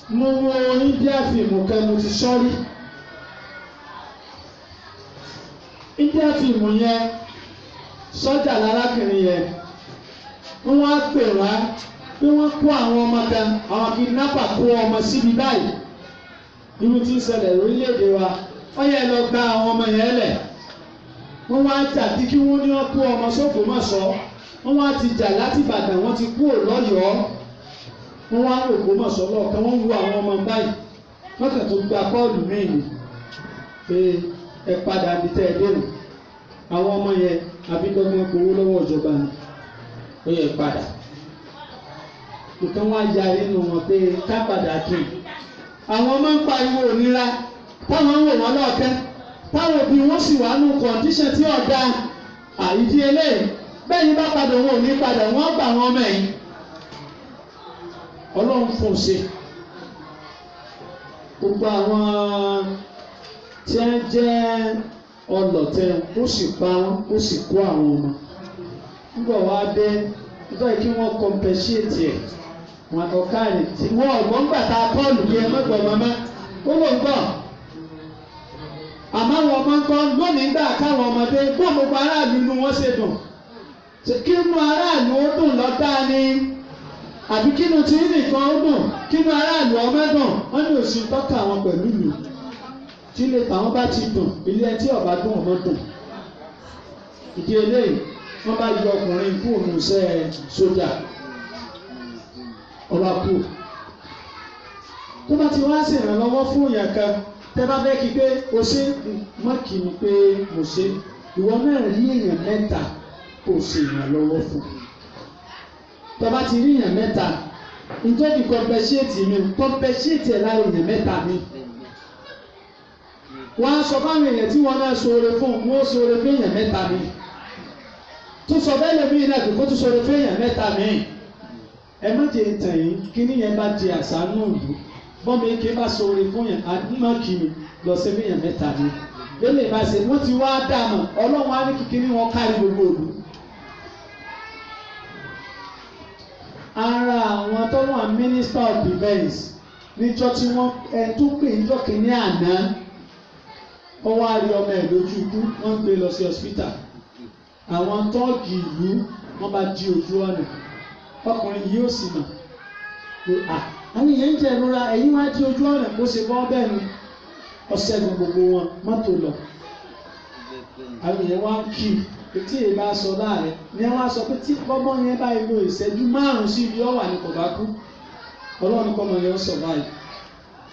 Mo wo India fíìmù kan mo ti sọ́rí India fíìmù yẹn sọ́jà lárákùnrin yẹn wọ́n wá pè wá pé wọ́n kó àwọn ọmọ kan àwọn kidnapper kó ọmọ síbi báyìí irú tí ń ṣẹlẹ̀ lórílẹ̀‐èdè wa wọ́n yẹ lọ gba àwọn ọmọ yẹn lẹ̀ wọ́n wá jà bí kí wọ́n ní wọ́n kó ọmọ s'Ògbómọ̀ṣọ́ wọ́n wá ti jà láti Ìbàdàn wọ́n ti kúrò l'Ọ́yọ́ wọ́n wá Ògbómọ̀ṣọ́ lọ́ọ̀kan wọ́n wo àwọn ọmọ báyìí wọ́n kàn tó gba bọ́ọ̀lù mẹ́rin pé ẹ padà bí tẹ́ ẹ dérò àwọn ọmọ yẹn àbídọ́gbọ́n gbowó lọ́wọ́ ìjọba ni ó yẹ padà nǹkan wá ya nínú wọn pé ká padà kí àwọn ọmọ ń pariwo òníra táwọn ń wò wọ́n lọ́ọ̀kẹ́ táwọn òbí wọn sì wà nù kọ̀ǹdíṣàn tí ọ̀dà àìdí eléyìí bẹ́ẹ̀ ni bá padà wọn ò ní padà wọ́n gbà wọn mẹ́yìn ọlọ́run fún un ṣe gbogbo àwọn tí wọ́n jẹ́ ọlọ̀tẹ̀ ó sì pa wọn ó sì kó àwọn ọmọ nígbà wá dé nítorí kí wọ́n compensate ẹ̀ wọn ọ̀kárì tí wọ́n ọ̀gbọ́n gbà tá a kọ́ọ̀lù yẹn mọ́gbọ̀n mọ́mọ́ ó ló ń gbọ́ àmọ́ àwọn ọmọ ń kọ́ lónìí gbà káwọn ọmọdé bó gbogbo aráàlú inú wọn ṣe dùn kí inú aráàlú ó dùn lọ́dá ni àbí kí inú tí nìkan ó dùn kí inú aráàlú ọmọ dùn wọ́n ní òsì tọ́ka àwọn pẹ̀lú ìlú tí ilé tàwọn bá ti dùn ilé ẹtí ọba dùn ọmọ dùn ìdí eléyìí wọ́n bá yọ ọkùnrin kú òun iṣẹ́ sójà ọba kú tó bá ti wá sí ìrànlọ́wọ́ fún ìyàn kan tẹ́ bá fẹ́ kí pé o ṣe mọ́ kì í pé mo ṣe ìwọ náà rí èèyàn mẹ́ta kò ṣe ìrànlọ́wọ́ fún tó bá ti rí èèyàn mẹ́ta nítorí compensate mi compensate ẹ̀ lára èèyàn mẹ́ta mi wọ́n á sọ fáwọn èèyàn tí wọ́n náà ṣoore fún wọ́n ṣoore fún èèyàn mẹ́ta mi tó sọ bẹ́ẹ̀ lómi náà kó tó ṣoore fún èèyàn mẹ́ta mi ẹ má jẹ́ tàn yín kí níyẹn bá di àṣà náà lù bọ́mọ eke bá ṣoore fún yàn àdúmọ̀ kì í lọ sí fún èèyàn mẹ́ta mi lélẹ̀ bá ṣe wọ́n ti wá dààmú ọlọ́run á ní kíkiri wọn kárí gbogbo òdu. ara àwọn tó wà minister of defence níjọ́ tí wọ́n ẹni tó pè níjọ́ kìíní àná wọ́n wá rí ọmọ ẹ̀ lójú ikú wọ́n ń gbé lọ sí hospital àwọn tọ́ọ̀gì ìlú wọ́n bá di ojú ọ̀nà ọkùnrin yìí ó sì mọ̀ pé àwọn èèyàn ń jẹ ìrora ẹ̀yìn wá di ojú ọ̀nà bó ṣe bọ́ bẹ́ẹ̀ ni ọ̀sẹ̀gun gbogbo wọn mọ́tò lọ àwọn èèyàn wá ń kí tí èyí bá sọ láàrẹ ni wọ́n á sọ pé tí bọ́bọ́ yẹn bá lo ìṣẹ́jú 5 sí ibi ọ̀wà ni kò bá kú ọlọ́run kọ́mọ yẹn sọ báyìí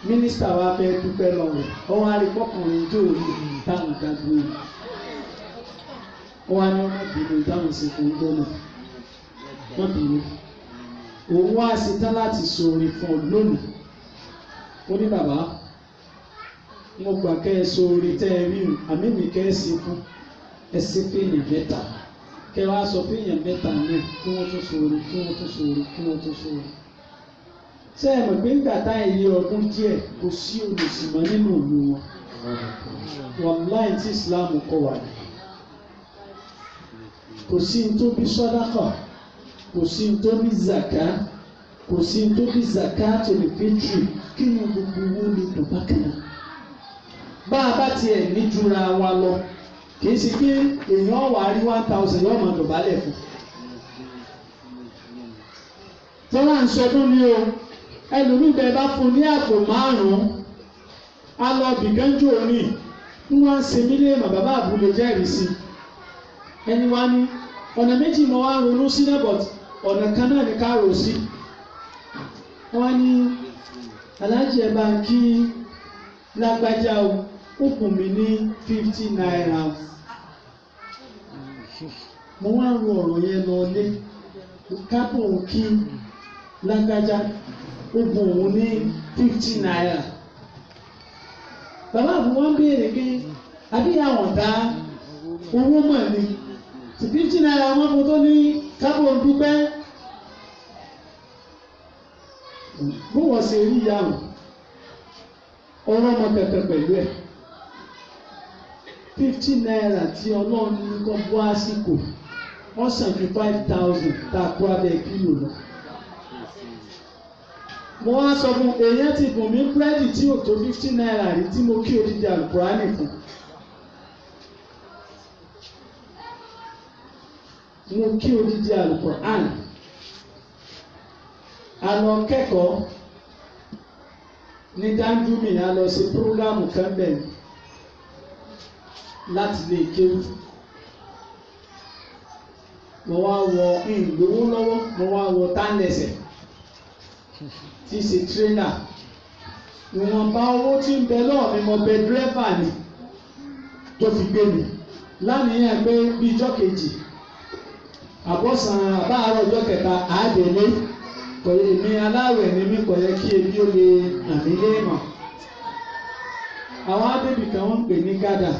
mínísítà wa fẹ́ dúpẹ́ lọ́wọ́ ọwọ́ arípọ́kùnrin tó rí ìtàn ìdàgbò yìí wọ́n á ní ọmọ ìbínú ìdáhùn ìsìnkú gbọ́nà wọ́n bínú òun wá ṣetán láti ṣoore fún ọ lónìí ó ní bàbá mo gbà kẹ́ ẹ ṣoore tẹ́ ẹ rí àmì mi kẹ́ ẹ ṣe fún ẹ ṣe fẹ́yàn mẹ́ta kẹ́ wá sọ fẹ́yàn mẹ́ta náà kí wọ́n tún ṣoore kí wọ́n tún ṣoore kí wọ́n tún ṣoore. ṣé ẹ mọ̀ pé nígbà tá ìyẹ ọdún díẹ̀ kò sí olùsìnmọ́ nínú ìlú wọn wàláì tí Islam kọ́ wà ní kò sí ní tó bí sọ́dákà kò sí ní tó bí zaka kò sí ní tó bí zaka tó lè fẹ́tìrì kí ni gbogbo owó lè dùn bákan náà bá a bá tiẹ̀ ní jura wa lọ kì í ṣe pé èèyàn wà á rí 1000 yóò máa dọ̀bálẹ̀ fún tọ́lá ń sọdún ní o ẹlòmíì bẹ́ẹ̀ bá fún ní àpò 5 alọ́bìgánjò ní wọ́n ń ṣe mílíọ̀nù bàbá àbúlé jẹ́rìí sí ẹni wá ní ọ̀nà méjì mọ́ wá ronú sí náà but ọ̀nà kan náà ní ká rò sí wọ́n ní aláàjì ẹ̀ bá ń kí lágbájá ó kùn mí ní 50 naira mo wá ro ọ̀rọ̀ yẹn lọ lé kápò kí lágbájá ó bùn òun ní 50 naira bàbá àbúrò wọn béèrè pé àbí àwọn dá owó mọ̀ ni 50 naira wọn mo tó ní kápò dúpẹ́ bó wọ́n ṣe rí ìyàwó ọ̀rọ̀ ọmọ kẹ̀kẹ́ pẹ̀lú ẹ̀ 50 naira tí ọlọ́run ní kọ́ bọ́ àsìkò wọ́n sàn ju 5000 tá a kó abẹ́ kílò lọ. mo wá sọ fún èèyàn ti bùn mí búrẹ́dì tí ò tó 50 naira rí tí mo kí odidi àlùkùránì fún. mo kí odidi àlùkùránì. a lọ kẹ́kọ̀ọ́ ní Dandumi a lọ sí prógámù kan bẹ́ẹ̀ láti lè kéwù. mo wá wọ ìgbówó lọ́wọ́ mo wá wọ tánlẹ̀sẹ̀ tí í ṣe tírélà ìwọ̀nba owó tí ń bẹ lọ́wọ́ mi mo bẹ dírẹ́fà ni tó fi gbé mi lánìyàn pé bí ijọ́ kejì àbọ̀sán àbáàrọ̀ ọjọ́ kẹta àádẹ́lé kò yẹ mi aláwẹ̀ ni mi kò yẹ kí ebi ó lè nà mí léèmọ̀ àwọn abébì kan wọ́n ń pè ní gádà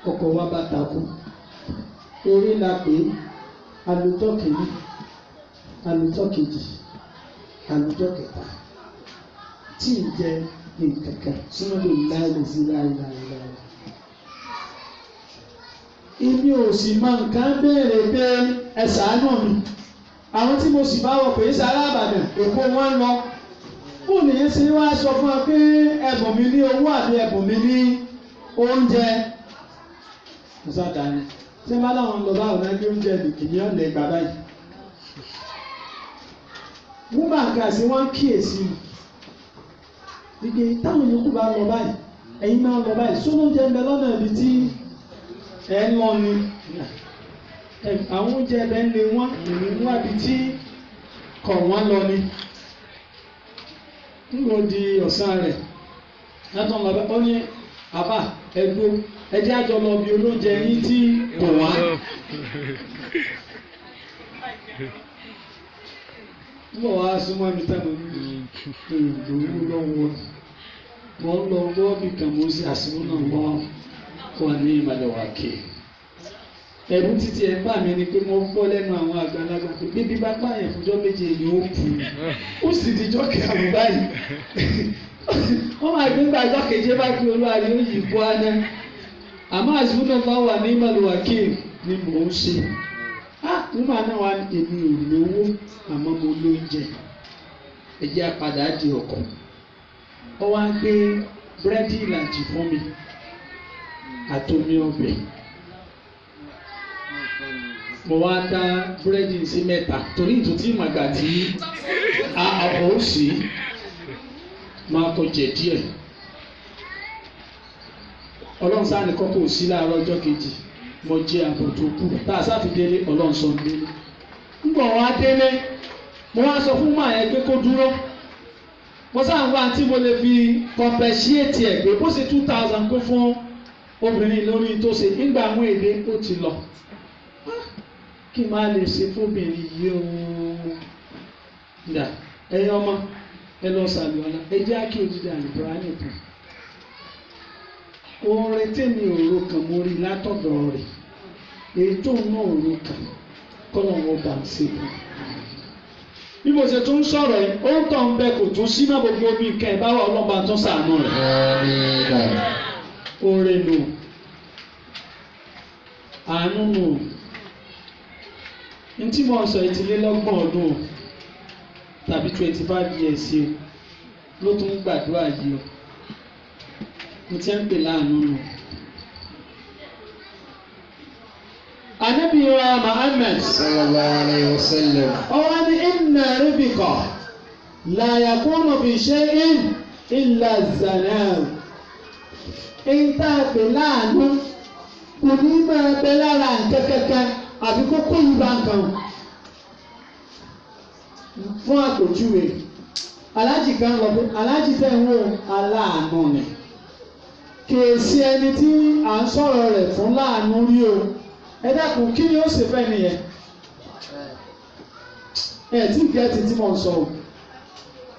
ọkọ̀ wa bá takú eré la pè é alùjọ́ kìíní alùjọ́ kejì alùjọ́ kẹta tí ì jẹ nǹkankan sínú lè láìlè sí láìláìláì. Èmi ò sì mọ nǹkan béèrè pé ẹ ṣàánú mi àwọn tí mo sì bá wọ pé sára Ìbàdàn Èkó wọn lọ ó nìyẹn ṣe wá sọ fún wa pé ẹ̀bùn mi ní owó àbí ẹ̀bùn mi ní oúnjẹ ṣàdáni tí wọ́n láwọn lọ bá ọ̀nà ní oúnjẹ nìkìní ọ̀lẹ̀ gbà báyìí. Wọ́n bá nǹkan sí wọ́n kíyèsí ìgbé táwọn yòókù bá lọ báyìí ẹ̀yin máa lọ báyìí sóná oúnjẹ ń bẹ lọ́nà ibi tí ẹ̀ ń lọ ni àwọn oúnjẹ ẹ̀bẹ̀ ń lé wọ́n ìrìn wá ibi tí kọ̀ wọ́n lọ ni. Nígbà di ọ̀sán rẹ̀ látọ̀ lọ bẹ́ẹ̀ ó ní àbá ẹgbó ẹjẹ́ àjọ lọ bí olóúnjẹ yín tí kò wá. Nígbà wàá súnmọ́ mi tán ìlú lọ́wọ́ wọ́n lọ gbọ́ bí kan mo sì àsìkò náà wọ́n wà ní ìmàlẹ̀wà kè. Ẹ̀rù títí ẹ̀ bá mi ni pé mo gbọ́ lẹ́nu àwọn àgbàlagbà pé bíbí bá pààyàn fúnjọ́ méje ni ó kú ó sì dijọ́ kẹrù báyìí wọ́n máa gbé gbàjọ́ keje bá kí olúwa rí òyì bọ́ aná àmọ́ àsìkò náà bá wà ní ìmàlẹ̀wà kè ni mò ń ṣe. Nígbà náà wà ní èmi ò lówó àmọ́ mo lóúnjẹ ẹ̀jẹ̀ àpàdà di ọkọ̀ ọ wá gbé búrẹ́dì ìlàjì fún mi àtomi ọbẹ̀ mo wá dá búrẹ́dì sí mẹ́ta torí ìtútí màgà tí àpò ó sì máa kọ jẹ díẹ̀ ọlọ́run sáà ní kọ́kọ́ sí láàárọ̀ ọjọ́ kejì mo jẹ àbọ̀ tó kù tá a sáfi délé ọlọ́run sọ délé ńgbọ̀n wá délé mo wá sọ fún màá yẹn pé kó dúró mo sáà ń wá tí mo lè fi compensate ẹ̀ pé bó ṣe 2000 kó fún obìnrin lórí tó ṣe nígbà àwọn èdè ó ti lọ kí n máa lè ṣe fóbìnrin yìí ooo dà ẹ̀yin ọmọ ẹ lọ sàlùwàlá ẹ jẹ́ kí odidi àlùbọ́ra nìkan orin tèmi òru kan mo rí látọ̀dọ̀ rẹ̀ èyí tó ń ná òru kan kọ́nà wọn bá ń ṣe fún un. Bí mo ṣe tún sọ̀rọ̀ yìí ó ń tàn bẹ́ẹ̀ kò tún sí náà gbogbo omi nǹkan ẹ̀ bá wà ọlọ́ba tún ṣàánú rẹ̀. Oore nù àánú nù ní tí mo sọ ìtìlélọ́gbọ̀n ọdún tàbí 25 years o ló tún gbàdúrà yìí o mo ti ń pè láàánú nù. Ànábì wa Muhammad sallallahu alayhi wa sallam. Ọwọ́ ní inna ribika la yakunu bi shay'in illa zanaa. Èyí tá a pè láàánú kò ní máa bẹ lára nǹkan kankan àbí kókó yìí bá ń kàn. Fún àpèjúwe aláàjì kan lọ pé aláàjì tẹ̀ ń wò aláàánú ni kèsì ẹni tí à ń sọ̀rọ̀ rẹ̀ fún láàánú rí o ẹ dákun kí ni ó ṣe fẹ́ nìyẹn ẹ tí gẹ́ẹ̀tì tí mo ń sọ o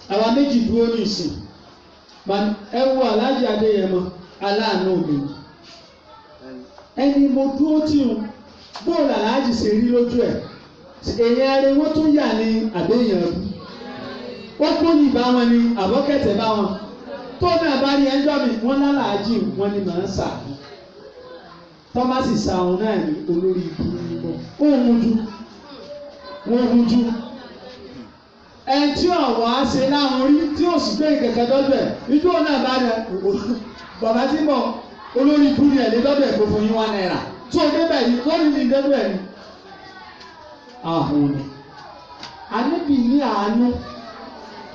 àwa méjì dúró ní ìsìn ẹ wo aláàjì Adéyẹmọ aláàánú mi ẹni mo dúró tì ń bóòlù aláàjì ṣe rí lójú ẹ èèyàn rẹ wọ́n tún yà ní àbẹ́yẹn wọ́n kó yìí bá wọn ní àbọ̀kẹ́tẹ̀ bá wọn tó náà bá rí ẹjọ́ mi wọ́n lálàájì wọn ni màá sà tọ́másì sàrùn náà ní olórí ibu níbọ̀ wọ́n rújú ẹni tí ọ̀wọ́ á ṣe láwọn orí tí ó sì gbé ìkẹ̀kẹ́ dọ́dọ̀ ẹ̀ ìjọ náà bá rẹ bàbá tí mọ̀ olórí ibu ni ẹ̀lẹ́ dọ́dọ̀ ẹ̀ kò fún yín £1 tó o débẹ̀ yìí lórí ní dọ́dọ̀ ẹ̀ ni. Àhùn ni àníbi ní àánú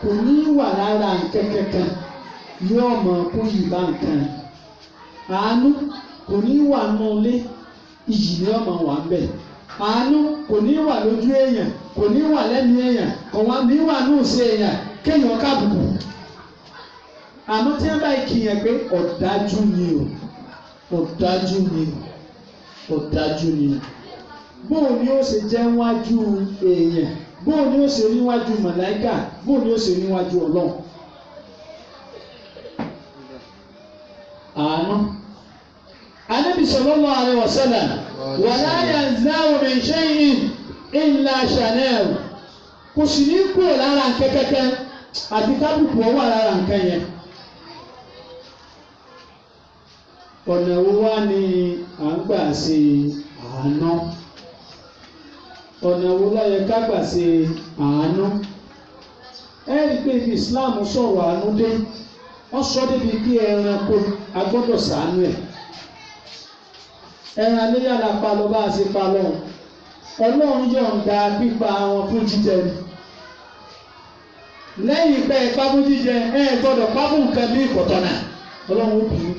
kò ní wà lára nkẹ́kẹ́kẹ́ yóò mọ̀ kó yìí bá nǹkan àánú kò ní wà nulẹ̀ iyì ni ọmọ wà ń bẹ̀ àánú kò ní wà lójú èèyàn kò ní wà lẹ́nu èèyàn kò wá ní wà ní òsè èèyàn kéèyàn kábùkù àmọ́ tí wọ́n bá kìyàn pé ọ̀dájú ni o ọ̀dájú ni o ọ̀dájú ni o bóò ni ó ṣe jẹ́ wájú èèyàn bóò ni ó ṣe níwájú màláíkà bóò ni ó ṣe níwájú Ọlọ́run. àánú. Ànábì sallallahu alaihi wasallam wala yanza'u min shay'in illa shanahu. Kò sì ní kúrò lára nǹkan kankan àti kábùkù ọwọ́ lára nǹkan yẹn. Ọ̀nà wo wá ni à ń gbà ṣe àánú? Ọ̀nà wo ló yẹ ká gbà ṣe àánú? Ẹ rí i pé ibi Islam sọ̀rọ̀ àánú dé, wọ́n sọ débi kí ẹranko a gbọ́dọ̀ ṣàánú ẹ̀. Ẹran aléyà la pa lọ bá a ṣe pa lọ. Ọlọ́run yọ̀ǹda pípa wọn fún jíjẹ ni. Lẹ́yìn pé ẹ pa fún jíjẹ, ẹ gbọ́dọ̀ pa fún nǹkan bí ìkọ̀tọ̀nà. Ọlọ́run ó bínú.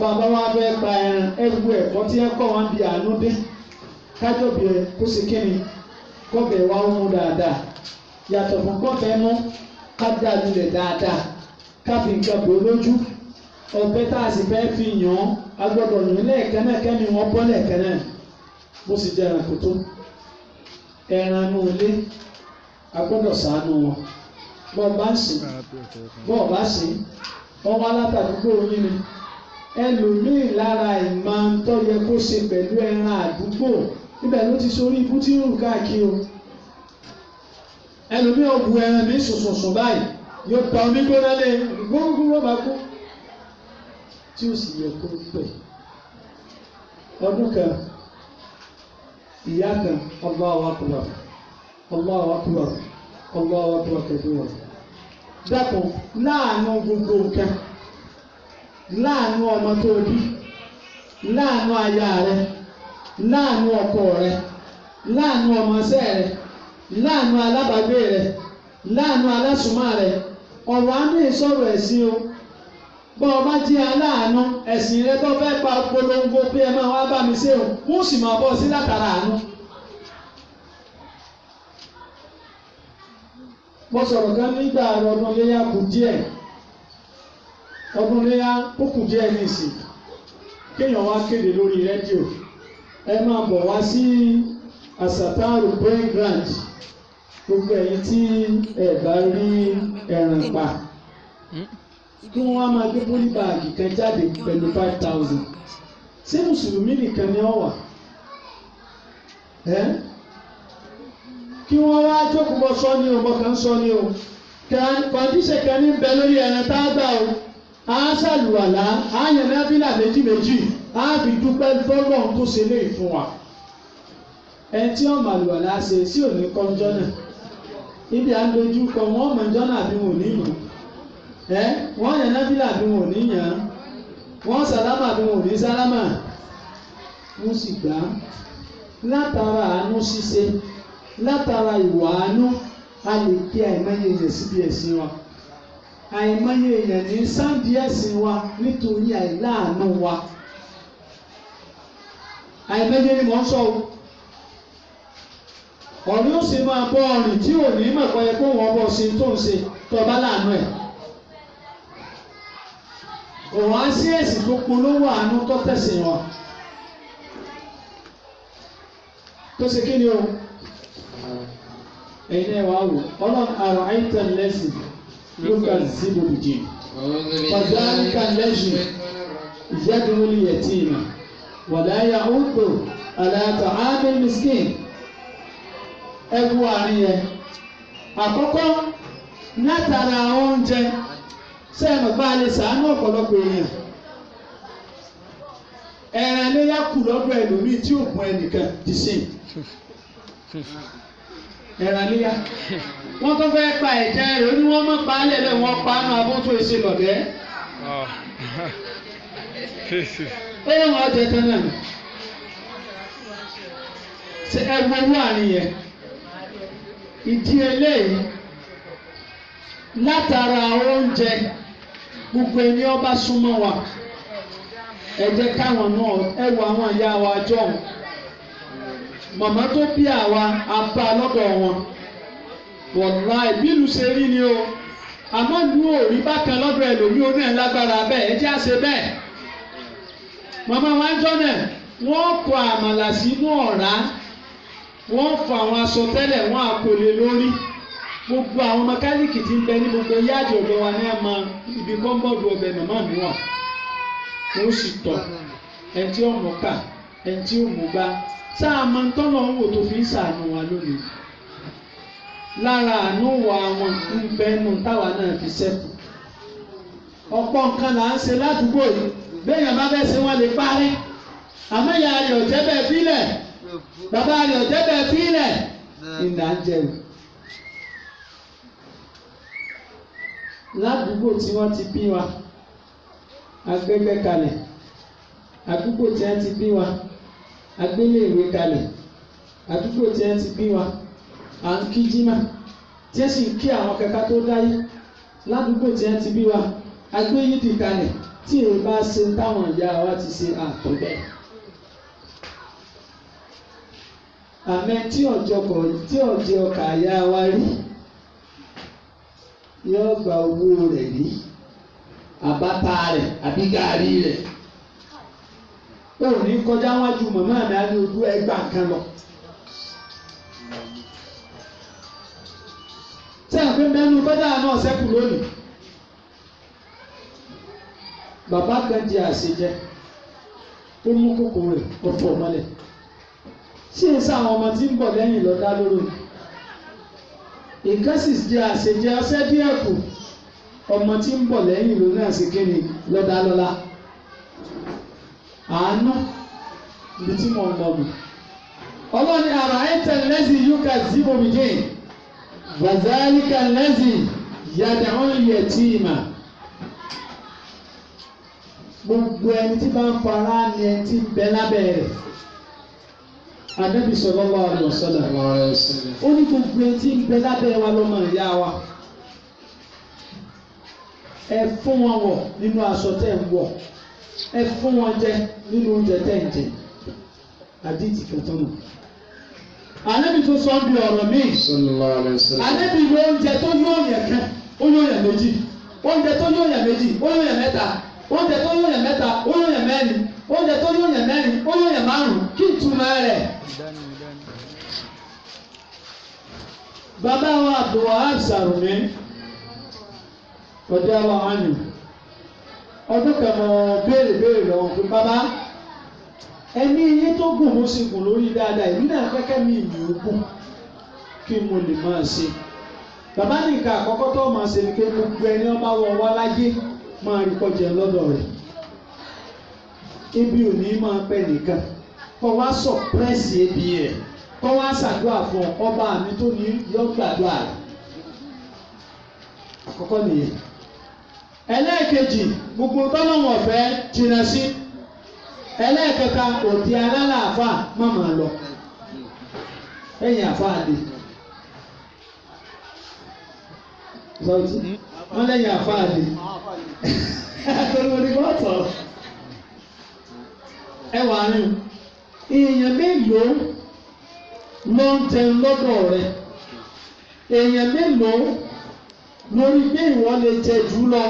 Bàbá wa fẹ́ pa ẹran ẹrú ẹ̀kọ́ tí ẹ kọ́ wọn bí àánú dé. Kájọ̀bí ẹ kó ṣe kíni kọ́bẹ̀ wa ó mú dáadáa. Yàtọ̀ fún kọ́bẹ̀ mú ká dà lulẹ̀ dáadáa. Ká fi nǹkan bò lójú. Ọ̀bẹ tá a sì fẹ́ fi yàn án, a gbọ́dọ̀ yàn lẹ́ẹ̀kan náà kẹ́mi wọn bọ́ lẹ́ẹ̀kan náà. Bó sì jẹ́ ẹranko tó. Ẹran inú ilé, a gbọ́dọ̀ ṣàánú wọn. Bọ́ọ̀ bá ń sìn, bọ́ọ̀ bá sìn, wọ́n wá látàdúgbò yín ni. Ẹlòmíì lára ìmọ̀ tó yẹ kó ṣe pẹ̀lú ẹran àdúgbò níbẹ̀ ló ti sórí ibú tí ń rù káàkiri o. Ẹlòmíì ò bu ẹran ní sùnsùnsùn báyìí yóò ta omi gbóná lé gbóngbó ló bá kú tí ó sì yẹ kó pè. Ọdún kan ìyá kan Allahu Akbar Allahu Akbar Allahu Akbar kẹ̀dùn dákun láàánú gbogbo nǹkan. Láàánú ọmọ tó bí, láàánú aya rẹ, láàánú ọkọ rẹ, láàánú ọmọọṣẹ́ rẹ, láàánú alábàágbé rẹ, láàánú alásùnmọ́ rẹ. Ọ̀rọ̀ àánú ìsọ̀rọ̀ ẹ̀sìn o. Bọ́ ọ bá jí aláàánú ẹ̀sìn rẹ tó fẹ́ pa polongo pé ẹ máa wá bá mi ṣe o, wọ́n sì máa bọ́ sí látara àánú. Mo sọ̀rọ̀ kan nígbà ọdún léyà kù díẹ̀. Ọdún léyà ó kù díẹ̀ ní ìsìn. Kéèyàn wá kéde lórí rédíò. Ẹ máa bọ̀ wá sí Asataru Praying Ground. Gbogbo ẹ̀yin tí ẹ bá rí ẹran pa. Kí wọ́n wá máa gbé pólíbáàgì kan jáde pẹ̀lú 5,000. Ṣé Mùsùlùmí nìkan ni ó wà? Kí wọ́n wá jókòó bọ́ sọ ní o, bọ́ kan sọ ní o. Kọ̀ǹdíṣẹ̀ kan ní bẹ lórí ẹran tá a gbà o. A ṣàlùwàlá, a yàn náfìlà méjì, a fi dúpẹ́ fọ́lọ́run tó ṣe léyìí fún wa. Ẹni tí wọ́n màlúwàlá ṣe sí òní kọ́njọ́ náà. Ibi à ń dojú kọ wọ́n mọ̀ jọ́nà àbí wọn ò ní mọ̀. Wọ́n yàn náfìlà àbí wọn ò ní yàn án. Wọ́n sálámà àbí wọn ò ní sálámà. Wọ́n sì gbà á. Látara àánú ṣíṣe, látara ìwà àánú, a lè kí àìmọye èèyàn síbi ẹ̀sìn wa. Àìmọye èèyàn ní sáǹdì ẹ̀sìn wa nítorí àìláàánú wa. Àìmọye ni mò ń sọ o. Ọ̀rẹ́ ó sì máa bọ́ ọrìn tí ò ní mọ̀ pé kó wọ́n bọ́ sí tó ń ṣe tó bá láàánú ẹ̀. Òun á sí ẹ̀sìn tó polówó àánú tó tẹ̀sìn wa. Tó ṣe kí ni o? Ẹ̀yin náà wá wò ọlọ́run àrùn àìtàn lẹ́sìn ló ga zibo bìjì. Fàdáǹkà lẹ́sìn ìyádùn yẹtìmà wàláyà òǹkò àlàtà ámì miskin. Ẹ wo àárín yẹn. Àkọ́kọ́ látara oúnjẹ sẹ́yìn bá a lè ṣàánú ọ̀pọ̀lọpọ̀ èèyàn. Ẹran léyà kù lọ́dọ̀ ẹlòmíì tí ò gun ẹnìkan di sí. Ẹran léyà. Wọ́n tó fẹ́ pa ẹ̀jẹ̀ rẹ̀ ó ní wọ́n mọ̀ pa á lẹ̀lẹ̀ wọ́n pa á nù abótó ìṣe lọ̀dẹ́. Ó yẹ wọn jẹ tán náà. Ṣé ẹ wo owó àárín yẹn? Ìdí eléyìí látara oúnjẹ gbogbo ẹni ọba súnmọ́ wa ẹ jẹ́ káwọn náà ẹ wo àwọn ìyá wa jọ̀hún màmá tó bí àwa abá lọ́dọ̀ wọn wọ̀láì bílù ṣe rí ni o àmọ́ ìlú òrí bákan lọ́dọ̀ ẹlòmíì ó náà lágbára bẹ́ẹ̀ ẹ jẹ́ àṣẹ bẹ́ẹ̀ màmá wa ń jọ́ náà wọ́n kọ àmàlà sínú ọ̀rá wọ́n fọ àwọn aṣọ tẹ́lẹ̀ wọ́n àpòlè lórí gbogbo àwọn mẹkáníìkì tí ń bẹ ní gbogbo yáàdì ọ̀dọ̀ wa ní ẹ̀mọ ibi kọ́ńbọ̀dù ọbẹ̀ màmá mi wà ó sì tọ̀ ẹni tí ó mú ká ẹni tí ó mú gbá sáà máa ń tọ́nà ń wò tó fi ń ṣàánú wa lónìí lára àánú wa wọn ń bẹnu táwa náà fi ṣẹ́kù ọ̀pọ̀ nǹkan là ń ṣe ládùúgbò yìí béèyàn bá bẹ́ẹ̀ ṣe wọ́n lè parẹ́ àmọ́ ìyá rẹ̀ ọ̀jẹ́ bẹ́ẹ̀ fílẹ̀ bàbá rẹ̀ ọ̀jẹ́ bẹ́ẹ̀ fílẹ̀ ìlà ń jẹun. ládùúgbò tí wọ́n ti bí wa agbẹ́gbẹ́ kalẹ̀ àdúgbò tí wọ́n ti bí wa agbéléèwé kalẹ̀ àdúgbò tí wọ́n ti bí wa à ń kí jímà tí wọ́n sì ń kí àwọn kẹ̀kẹ́ tó dáyé ládùúgbò tí wọ́n ti bí wa agbéyídì kalẹ̀ tí èrè bá ṣe táwọn ìyá wa ti ṣe àtò bẹ́ẹ̀. àmẹ́ tí ọ̀jẹ̀ ọkà ìyá wa rí yóò gba owó rẹ̀ rí àbáta rẹ̀ àbí gàrí rẹ̀ ó ní kọjá wájú màmá mi á ní ojú ẹgbàá kan lọ. sẹ́yìn pé mẹ́nu bẹ́dà náà ṣẹ́kù lónìí. bàbá kan di àṣejẹ ó mú kókó rẹ̀ ọ̀pọ̀ mọ́lẹ̀ ṣé é sáwọn ọmọ tí ń bọ̀ lẹ́yìn lọ́dá lóró nǹkan sì di àṣejẹ ọṣẹ́ díẹ̀ kù ọmọ tí ń bọ̀ lẹ́yìn ló náà sì kéde lọ́dá lọ́lá àánú ibi tí mo ń lọ mi ọlọ́ni àrà ẹ̀tẹ̀ lẹ́sì yúkà zíbòmìdé wàzálíkà lẹ́sì yàdàún yẹtìmà gbogbo ẹni tí bá ń fara ni ẹni tí ń bẹ lábẹ́ rẹ̀ Ànábì sallallahu alaihi wasallam ó ní gbogbo ẹni tí ń bẹ lábẹ́ wa lọ́mọ ìyá wa ẹ fún wọn wọ̀ nínú aṣọ tẹ́ ń wọ̀ ẹ fún wọn jẹ nínú oúnjẹ tẹ́ ń jẹ àdìtì kẹtọ́ nù. Ànábì tó sọ bí ọ̀rọ̀ míì Ànábì ló oúnjẹ tó yóò yẹ kan ó yóò yẹ méjì oúnjẹ tó yóò yẹ méjì ó yóò yẹ mẹ́ta oúnjẹ tó yóò yẹ mẹ́ta ó yóò yẹ mẹ́rin oúnjẹ tó yóò yẹ mẹ́rin ó yóò yẹ márùn kí n túmọ̀ rẹ̀. bàbá wa Abdulwahab Sarumi ọjọ́ wa wánu ọdún kẹmọ béèrè lọ́wọ́ pé bàbá ẹni iye tó gùn mo sì gùn lórí dáadáa ìlú náà kẹ́kẹ́ mi ìlú gùn kí mo lè máa ṣe. bàbá ní nǹkan àkọ́kọ́ tó máa ṣe ni pé gbogbo ẹni ọba wọ wá láyé máa rí kọjá lọ́dọ̀ rẹ̀ ebi ò ní máa pẹ́ nìkan kọ́ wá sọ̀pẹ́sì ebi rẹ̀ kọ́ wá ṣàdúrà fún ọba mi tó ní yọ gbàdúrà rẹ̀ àkọ́kọ́ nìyẹn. ẹlẹ́ẹ̀kejì gbogbo tọ́lọ́wọ̀n ọ̀fẹ́ jìnnà sí. ẹlẹ́ẹ̀kẹta òdi alálàáfà mọ̀mọ́ lọ ẹ̀yìn àfáàdé sọ́ọ̀tì wọ́n lẹ́yìn àfáàdé àtọ́lùmọ́ni kọ́ tọ̀ ẹwà rìn èèyàn mélòó ló ń jẹun lọ́dọ̀ rẹ̀ èèyàn mélòó lórí pé ìwọ lè jẹ jù lọ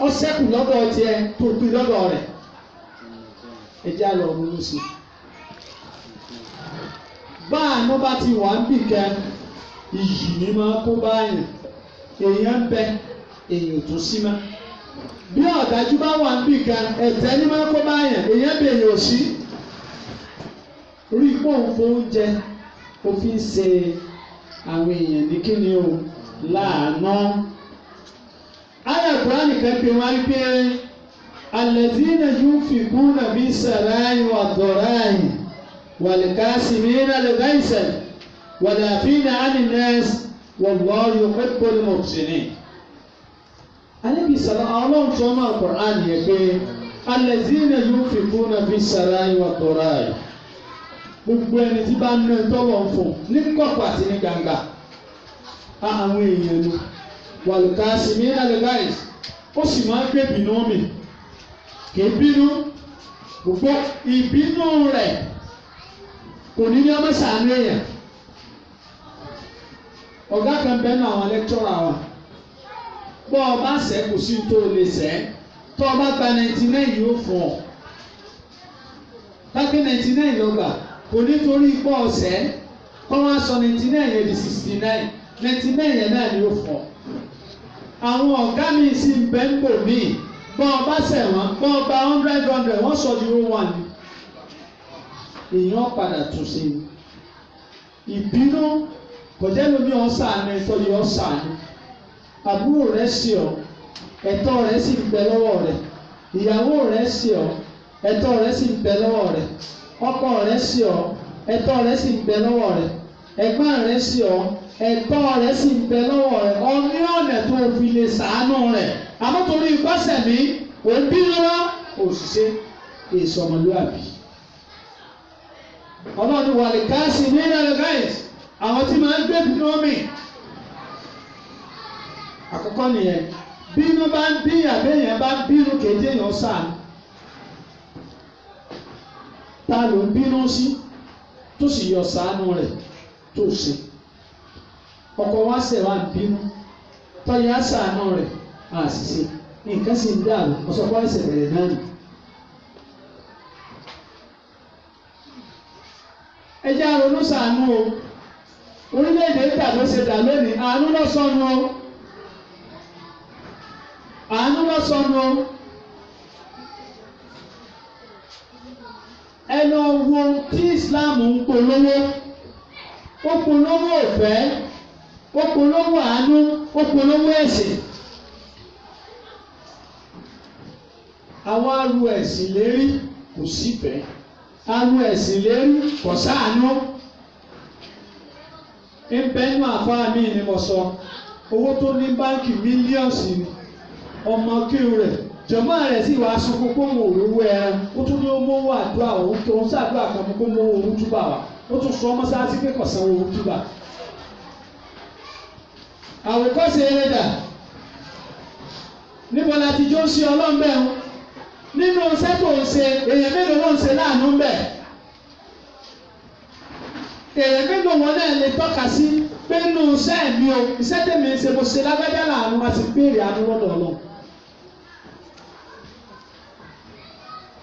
ọ ṣẹ́kù lọ́dọ̀ tiẹ̀ tó pin lọ́dọ̀ rẹ̀ ẹjẹ́ àlọ́ ronú sí. báàánú bá ti wà ń bì kẹ́ iyì ní máa kó báyìí èèyàn ń bẹ èèyàn tó sí mọ́. bí ọ̀dájú bá wà ń bì kẹ́ ẹ̀tẹ́ ní máa kó báyìí èèyàn bẹ èèyàn ò sí. rí pòǹfò oúnjẹ ó fi ń ṣe àwọn èèyàn ní kíni o láàánú. ayé Kùránì kan pé wọ́n á gbé الذين ينفقون بالسراء والضراء والكاسمين الغيظ والعافين عن الناس والله يحب المحسنين. Ànábì sallallahu sọ́nà Al-Qur'an yẹ pé الذين ينفقون بالسراء والضراء gbogbo ẹni tí bá ń ná tọ́wọ́ fún ní kọ̀kọ̀ àti ní gbangba àwọn èèyàn ni والكاسمين الغيظ ó sì máa ń gbé bínú mi kìí bínú gbogbo ìbínú rẹ̀ kò ní ní ọmọ sàánú èèyàn. ọ̀gá kan bẹ́ẹ̀ náà àwọn lẹ́kítọ́rà wa bọ́ ọ bá sẹ́ kò sí tó o lè sẹ́ tó o bá gba 99 yóò fún ọ tákì 99 lọ́gbà kò nítorí pọ́ ọ̀sẹ́ kọ́ wá sọ 99 yẹn di 69 99 yẹn náà ni ó fọ́. Àwọn ọ̀gá mi sì ń bẹ́ ń bò mí bọ́n bá sẹ̀wọ̀n bọ́n gba 100 wọ́n sọ di 01 ni. Èèyàn padà tún sí i. Ìbínú kò jẹ́ lómi ọ̀sán ẹ̀tọ́ yìí ọ̀sán. Àbúrò rẹ̀ sí ọ ẹ̀tọ́ rẹ̀ sì ń bẹ lọ́wọ́ rẹ̀. Ìyàwó rẹ̀ sí ọ ẹ̀tọ́ rẹ̀ sì ń bẹ lọ́wọ́ rẹ̀. Ọkọ rẹ̀ sí ọ ẹ̀tọ́ rẹ̀ sì ń bẹ lọ́wọ́ rẹ̀. Ẹ̀gbọ́n rẹ̀ sí ọ ẹ̀tọ́ rẹ̀ sì ń bẹ lọ́wọ́ rẹ̀. Ọ ní ọ̀nà tó fi lè ṣàánú rẹ̀. Àmọ́ torí ìgbọ́sẹ̀ mi òbí lọ́wọ́ òṣìṣẹ́ èso ọmọlúwàbí. Ọlọ́run wà lè ká sí ní ilẹ̀ guys àwọn tí máa ń gbé bínú mi. Àkọ́kọ́ nìyẹn bínú bá ń bí àbẹ́yẹn bá ń bínú kéde èèyàn sáà. Ta ló ń bínú sí tó sì yọ ṣàánú rẹ̀ tó ṣe. Ọkọ wa ṣẹ̀ wá ń bínú tọ́yẹ á ṣàánú rẹ̀ àṣìṣe nǹkan sì ń dàrú ọ̀sọ̀kọ́ ẹ̀sẹ̀ bẹ̀rẹ̀ náà nì. Ẹ jẹ́ àrònú ṣàánú o orílẹ̀-èdè ìgbà ló ṣe dà lónìí àánú lọ́sọ̀nù o àánú lọ́sọ̀nù o. Ẹ lọ wo tí Islam ń polówó ó polówó ìfẹ́ ó polówó àánú ó polówó ẹ̀sìn. Àwọn aru ẹ̀sìn lérí kò sífẹ̀ẹ́ aru ẹ̀sìn lérí kò sáànú. Ìbẹ́nu àfáà mi ni mo sọ owó tó ní báńkì mílíọ̀nsì ni ọmọ kíru rẹ̀ jọ̀mọ́ rẹ̀ sì wá sunkún kó mọ òróró ẹran ó tún ní ó mówó àdúrà òun tó ń ṣàdúrà kan mú kó mówó òun túbà wá ó tún sọ mọ́sáàsì pé kò sanwó òun túbà. Àwòkọ́ṣe eré dà níbo la ti jó sí ọlọ́mbẹ́ wọn nínú iṣẹ́ tó ń ṣe èèyàn mélòó ló ń ṣe láàánú ń bẹ̀. Èèyàn mélòó wọn náà lè tọ́ka sí pé nínú iṣẹ́ mi o iṣẹ́ tèmi ń ṣe mo ṣe lágbájá láàánú a ti béèrè àánú lọ́dọ̀ Ọlọ́run.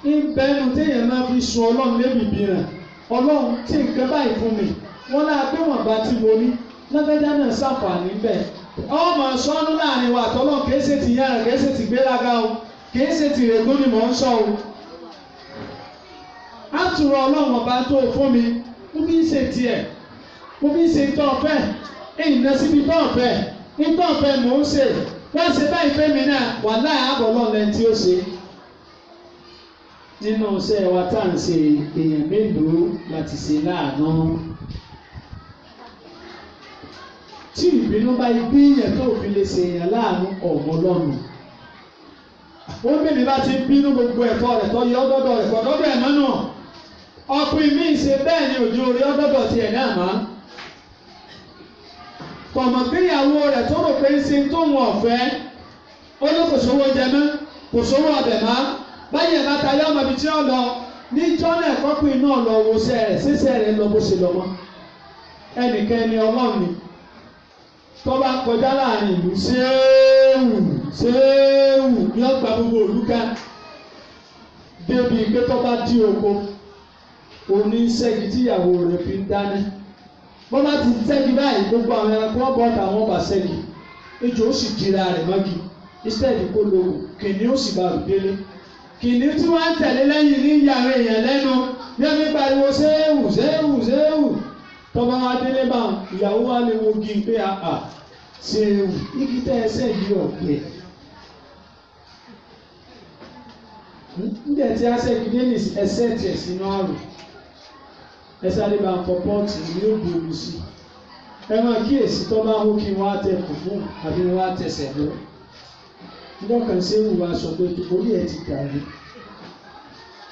Ìbẹ́nu téèyàn máa fi sun Ọlọ́run lébìbí rẹ̀ Ọlọ́run tí nǹkan báyìí fún mi wọ́n náà pé wọ́n bá ti mo ní lágbájá náà ṣàǹfààní bẹ́ẹ̀. Ọmọ sọ́nù láàrin wa àtọ́lọ́ kìí ṣe ti yára kìí ṣe ti gbéraga o kìí ṣe ti règún ni mò ń sọ o. Àtúrọ̀ Ọlọ́run ọba tó fún mi mo fi ń ṣe tiẹ̀ mo fi ń ṣe ìtọ́ ọ̀fẹ́ èyí náà síbi ìtọ́ ọ̀fẹ́ ìtọ́ ọ̀fẹ́ mò ń ṣe wọ́n ṣe báyìí fẹ́ mi náà wà láì àbọ̀ lọ́lẹ̀ tí ó ṣe. Nínú iṣẹ́ wa tá à ń ṣe èèyàn mélòó láti ṣe láàánú. Tí ìbínú bá gbé èèyàn tó fi lè ṣe èèyàn láàánú ọ̀mọ lọ́nu. Ó bèbí bá ti bínú gbogbo ẹ̀tọ́ rẹ̀ tó yọ ọ́dọ́dọ̀ rẹ̀ kọ̀dọ́dọ̀ ẹ̀ mọ́nà. Ọkùnrin mi ṣe bẹ́ẹ̀ ni òjò orí ọ́dọ́dọ̀ tiẹ̀ náà mọ́. Kọ̀mọ̀ gbéyàwó rẹ̀ tó rò pé ń ṣe tó wọn ọ̀fẹ́ ó ní kò sówó jẹ mọ́ kò sówó ọbẹ̀ mọ́ báyìí ẹ̀ bá ta yá ọmọ ibi tí ó lọ níjọ́ náà kọ́kùnrin náà lọ wo ṣẹ́ rẹ̀ ṣíṣẹ́ rẹ̀ lọ bó ṣe lọ mọ́. Ẹnìkan ẹni Ọlọ́run ni tó bá kọjá láàrin ìlú ṣéèwù ní ọgbà gbogbo òlúkà débi pé tó bá dí oko oníṣẹ́gi tíyàwó rẹ̀ fi ń dáná bó bá ti ṣẹ́gi báyìí gbogbo àwọn ẹranko wọn bọ́ tàwọn ọba ṣẹ́gi ejò ó sì dira rẹ̀ mọ́gi instead kó lo kìnìún ó sì bá rò délé kìnìún tí wọ́n ń tẹ̀lé lẹ́yìn ní ìyàwó èèyàn lẹ́nu ní ẹni pariwo ṣéèwù tọ́ba wa délé bá ìyàwó wa lè wo gi pé àà ṣéèwù igi tẹ́ ẹsẹ̀ yìí ọ̀gbẹ́. Nígbà tí a ṣẹ́gi dé ní ẹsẹ̀ tiẹ̀ sínú àrùn ẹsẹ̀ alẹ́ bá ń fọ pọ́ọ̀tì ní òbí omi sí. Ẹ máa kíyèsí tọ́ba ń hó kí wọ́n á tẹ kùfú àbí wọ́n á tẹsẹ̀ lọ. Nígbà kan ṣéèwù wa sọ pé orí ẹ̀ ti dàrú.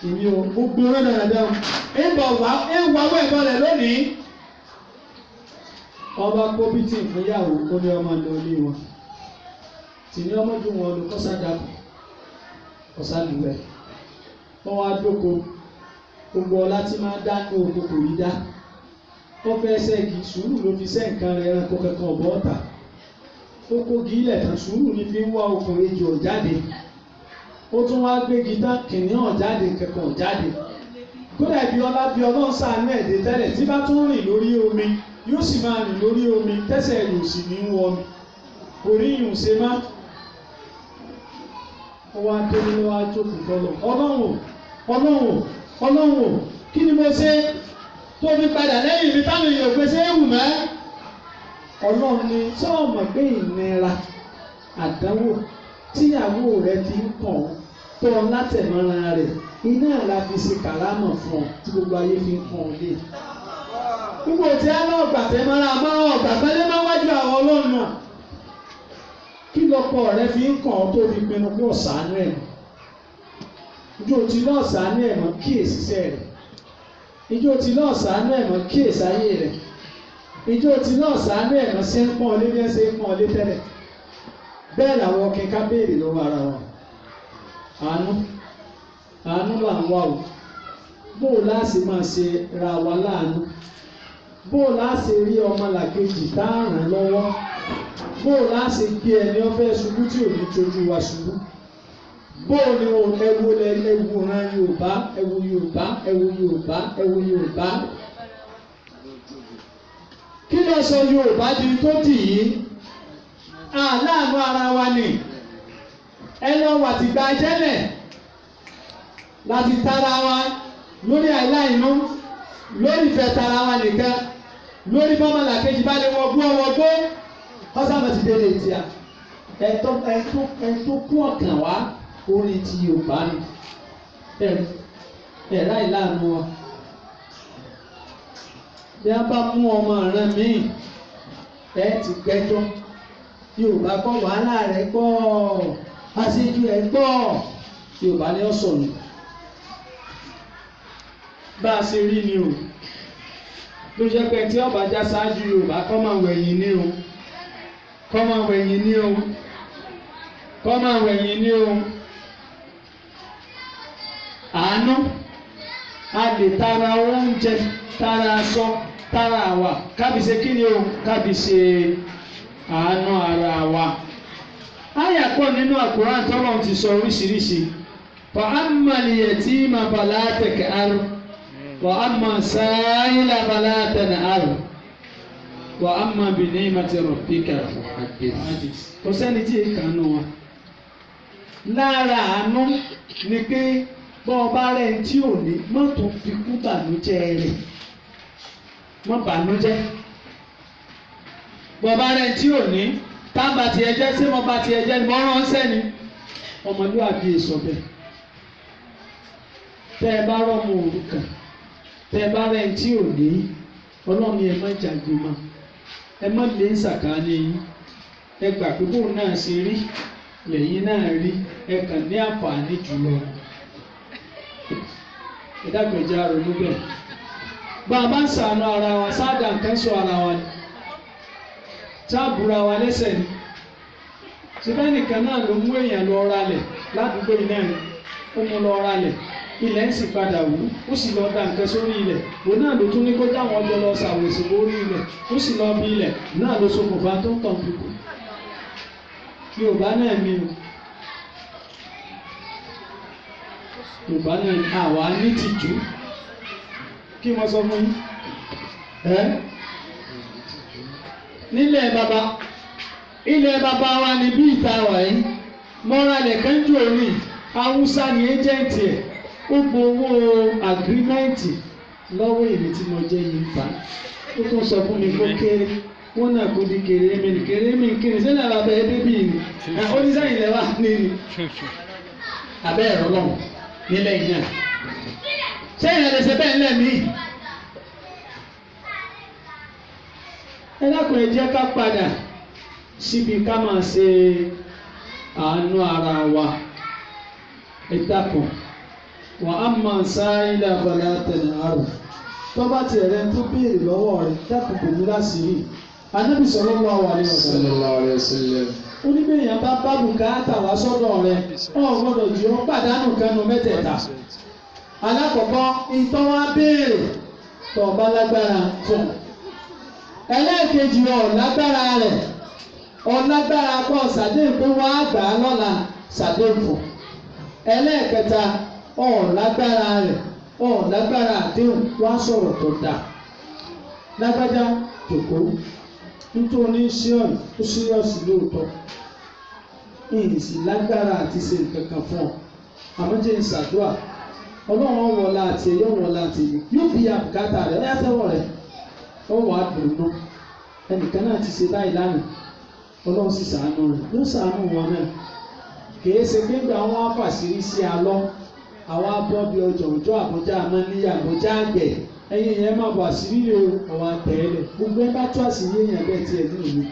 Èmi ò gbogbo rẹ̀ dáadáa. Ẹ wà wọ́ ẹ̀bọ rẹ̀ lónìí. Ọba kóbítì ìgbéyàwó ó ní ọmọ lọ ilé wọn. Tì ní ọmọ dùn wọn lọ kọ́sádàpọ̀ kọ́sádùwẹ̀. Wọ́n wá dóko gbogbo ọlá tí máa dá ní oko kò rí dá. Wọ́n fẹ́ ṣẹ́gi sùúrù ló fi ṣẹ́ nǹkan rẹ̀ ẹranko kankan ọ̀bọ ọ̀tà. Ó kógi ilẹ̀ tán sùúrù ní fi ń wá ọkùnrin ejò ọ̀jáde. Ó tún wá gbégi tán kìnìún ọ̀jáde kankan ọ̀jáde. Kódà bí ọlá bí Ọlọ́run ṣàánú ẹ̀dẹ̀ tẹ́lẹ̀ tí bá tún rìn lórí omi yóò sì máa rìn lórí omi tẹ́sẹ̀ rẹ̀ ò sì ní wọ mi kò rí ìyùn ṣe má. ó wá tó ní wá jókòó fọlọ́ ọlọ́run kí ni mo ṣe tó fi padà lẹ́yìn mi táwọn èèyàn gbé ṣe é wù mẹ́. ọlọ́run ni sọ́ọ̀mọ̀ pé ìnira àdánwò tíyàwó rẹ ti ń kàn tó ọ látẹ̀mọ́ra rẹ̀ iná la fi ṣe kàrámọ̀ fún ọ tí gbogbo ayé fi ń kàn ọ lé. gbogbo tí a náà gbàtẹ́mọ́ra máa ọ̀gbà pẹ́lẹ́ máa wájú àwọn ọlọ́run náà. kí lọ́pọ̀ rẹ fi ń kàn ọ́ tó fi pinnu pé ọ̀sánú ẹ̀ mọ́ ìjọ tí náà ṣàánú ẹ̀ mọ́ kíyèsí iṣẹ́ rẹ̀ ìjọ tí náà ṣàánú ẹ̀ mọ́ kíyèsí ayé rẹ̀ ìjọ tí náà ṣàánú ẹ̀ mọ́ ṣe ń pọ́n ọlé bí ẹ ṣe ń pọ́n ọlé tẹ́lẹ̀. bẹ́ẹ̀ làwọn kẹ̀kẹ́ béèrè lọ́wọ́ ara wọn àánú là ń wá o bó o láti máa ṣe ra wa láàánú bó o láti rí ọmọlàkejì tá a ràn lọ́wọ́ bó o láti gbé ẹni ọ̀fẹ́ ṣubú tí ò ní tójú wa ṣubú bó o ní ẹwu ran Yorùbá kí ló sọ Yorùbá di tó dì yìí aláàánú ara wa ni ẹ lọ wà tí gba jẹ́lẹ̀ láti tara wa lórí àìláìnú lórí ìfẹ́ tara wa nìkan lórí bọ́mọlà kejì bá lè wọgbó kọ́sàmọ̀ ti délé tíya ẹ̀tọ́ kú ọ̀kàn wá orin ti Yorùbá ni ẹ̀rá ìlànà wa bí a bá mú ọmọ rẹ míì ẹ ti gbẹ́jọ́ Yorùbá kọ́ wàhálà rẹ̀ gbọ́ àṣejù ẹ̀ gbọ́ Yorùbá ni ó sọ̀rọ̀ bá a ṣe rí ni o ló jẹ́ pé tí ọba já ṣáájú Yorùbá kọ́ máa wẹ̀yìn ní o àánú a lè tara oúnjẹ tara aṣọ tara àwà kábi ṣe kí ni o kábi ṣe àánú ara wa. Àyà pọ̀ nínú Al-Qur'an tọ́lọ̀ ti sọ oríṣiríṣi. Fa amma al-yatima fala taqhar wa amma as-sa'ila fala tanhar wa amma bi ni'mati rabbika fahaddith. Kò sẹ́ni tí èèkàn nù wọn. Lára àánú ni pé bọ́ ọba rẹ̀ tí ò ní mọ́tò fi kú bànújẹ́ rẹ̀ mọ́ bànújẹ́. Bọ̀bá rẹ̀ tí ò ní tábà tiẹ̀ jẹ́ sí mo bá tiẹ̀ jẹ́ ni mo ránṣẹ́ ni ọmọlúwàbí èso bẹ́ẹ̀. Tẹ́ ẹ bá rọ́mọ òrukàn tẹ́ ẹ bá rẹ̀ tí ò ní ọlọ́run ẹ má jàgbé mọ́ ẹ má lé sàkáání yín ẹ gbà pé bóun náà ṣe rí lẹ́yìn náà rí ẹ kàn ní àǹfààní jùlọ. Ẹ dàgbẹ̀jẹ̀ àrònú bẹ́ẹ̀. Bá a bá ń ṣàánú ara wa sáàdà nǹkan sọ ara wa ni táàbùra wa lẹ́sẹ̀ ni ṣùgbọ́n nìkan náà ló mú èèyàn lọ ralẹ̀ ládùúgbò yìí náà ó mú lọ ralẹ̀ ilẹ̀ ń sì padà wù ó sì lọ da nǹkan sórí ilẹ̀ òun náà ló tún ní kó táwọn ọjọ́ lọ ṣàwòsàn lórí ilẹ̀ ó sì lọ bí ilẹ̀ náà ló ṣokùnfà tó ń tàn fipò Yorùbá náà ni o Yorùbá náà ni àwa ní tìjú kí wọ́n sọ fún yín ilẹ̀ bàbá wa ni bí ìta wà yìí mọ́ralẹ̀ kánjú orí Haúsá ni ẹ́jẹ̀ǹtì ẹ̀ ó gbowó àgírímẹ́ǹtì lọ́wọ́ èmi tí mo jẹ́ yìí fa ó tún sọ fún mi kó kéré wọ́n náà kó di kéré mi kéré sílẹ̀ bàbá ẹ débì ni oníṣẹ́yìn lẹ́wà ní ni abẹ́ ẹ̀rọ lọ́wọ́ nílẹ̀ yìí náà sẹ́yìn ẹ̀ lè ṣe bẹ́ẹ̀ ńlẹ̀ míì. Ẹ dákun ẹ jẹ́ ká padà síbi ká máa ṣe àánú ara wa ẹ dákun wa amma sa'ila fala tanhar tó bá tiẹ̀ rẹ tó béèrè lọ́wọ́ rẹ dákun kò ní láṣìírí Ànábì sallallahu alaihi wasallam oníbẹ̀yàn bá bùkátà wá sọ́dọ̀ rẹ ọ̀ gbọ́dọ̀ jù ọ́ pàdánù kanu mẹ́tẹ̀ẹ̀ta alákọ̀ọ́kọ́ ìtọ́ wa béèrè tó bá lágbára fún ẹlẹ́ẹ̀kejì ọ̀lágbára rẹ̀ ọ̀lágbára pọ̀ sàdéhùn pé wọ́n á gbà á lọ́la sàdéhùn fún ẹlẹ́ẹ̀kẹta ọ̀lágbára rẹ̀ ọ̀lágbára àdéhùn wọ́n á sọ̀rọ̀ tó dáa lágbájá jòkó nítorí ṣíọ̀nù tó ṣíọ̀sì lóòótọ́ ìyìnsì lágbára àti ṣe nǹkan kan fún ọ àmọ́ jẹ́ ìṣàdúrà ọlọ́run wọlá àti ẹ̀yọ́ wọlá àti ẹ̀yọ́ yóò bí àbùkátà rẹ̀ ọ̀yá tẹ́wọ̀ rẹ̀ ó wà á dùn ún ẹnìkan náà ti ṣe báyìí lánàá ọlọ́run sì ṣàánú rẹ̀ yóò ṣàánú wọn náà kìí ṣe pé gbà wọn fàṣírí sí alọ́ àwọn abọ́bí ọjọ́ òjò àbújá amáníyà àbújá àgbẹ̀ ẹ̀yìn yẹn má bọ̀ àṣírí lè àwọn àtẹ̀ẹ́lẹ̀ gbogbo ẹ bá tó àṣírí èèyàn bẹ́ẹ̀ tiẹ̀ ní ìlú.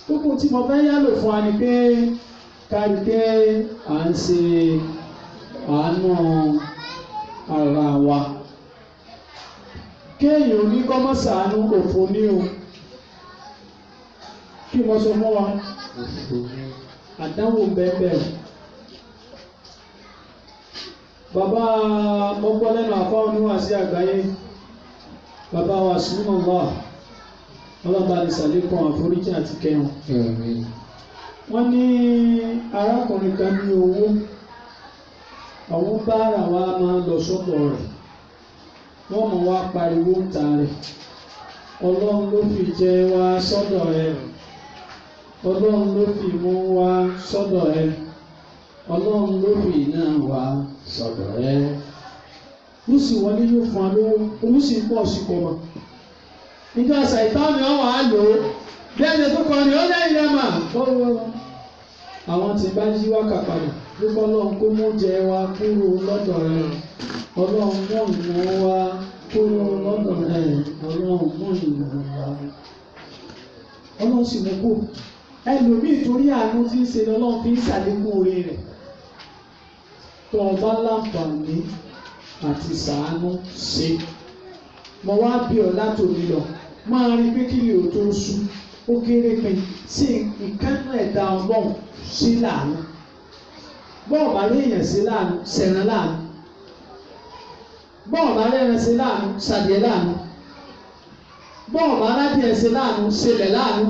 gbogbo tí mo fẹ́ yálò fún wa ni pé kárí pé à ń ṣe àánú ara wa kéèyàn oníkọ́mọ́sàánú òfò ní o kí mo sọ fún wa àdánwò bẹ́ẹ̀ bàbá mọ́gbọ́lẹ́nu àfáwọn oníwàásí àgbáyé bàbá wa sùnmọ́ wà ọlọ́ba ní sàlékún àforíjì àti kẹwọn. wọ́n ní arákùnrin kan ní owó àwọn báárà wa máa lọ sọ́dọ̀ rẹ̀ wọ́n mọ̀ wá pariwo ń ta rẹ̀ ọlọ́run ló fi jẹ wá sọ́dọ̀ rẹ̀ ọlọ́run ló fi mú wá sọ́dọ̀ rẹ̀ ọlọ́run ló fi iná wá sọ́dọ̀ rẹ̀ ó sì wọlé yóò fún wa lówó owó sì ń pọ̀ sí kọ́ mọ́ nígbà ṣàìtàn ni wọ́n wà á lò ó bí ẹni tó kọ́ ni ó lẹ́yìn rẹ̀ mà àwọn tí bá yí wákà padà lókọ́ ọlọ́run kó mú jẹ wá kúrò lọ́dọ̀ rẹ̀ ọlọ́run mú ìmọ̀ wá kúrò lọ́dọ̀ rẹ̀ ọlọ́run mú ìmọ̀ wá ọlọ́run sì mú kó ẹlòmíì torí àánú tí ń ṣe lọ́lọ́run fi ń ṣàlékún oore rẹ̀ tó ọba láǹfààní àti ṣàánú ṣe mo wá bí ọ látòní lọ máa rí pé kí ni ò tó sú ó kéré pin sí ìkánú ẹ̀dá ọlọ́run sí láàánú bọ́ọ̀ bá rí èèyàn sí láàánú sẹ̀ràn láàánú bọ́ọ̀ bá rí ẹran sí láàánú sàdìẹ láàánú bọ́ọ̀ bá rádìẹ sí láàánú ṣẹlẹ̀ láàánú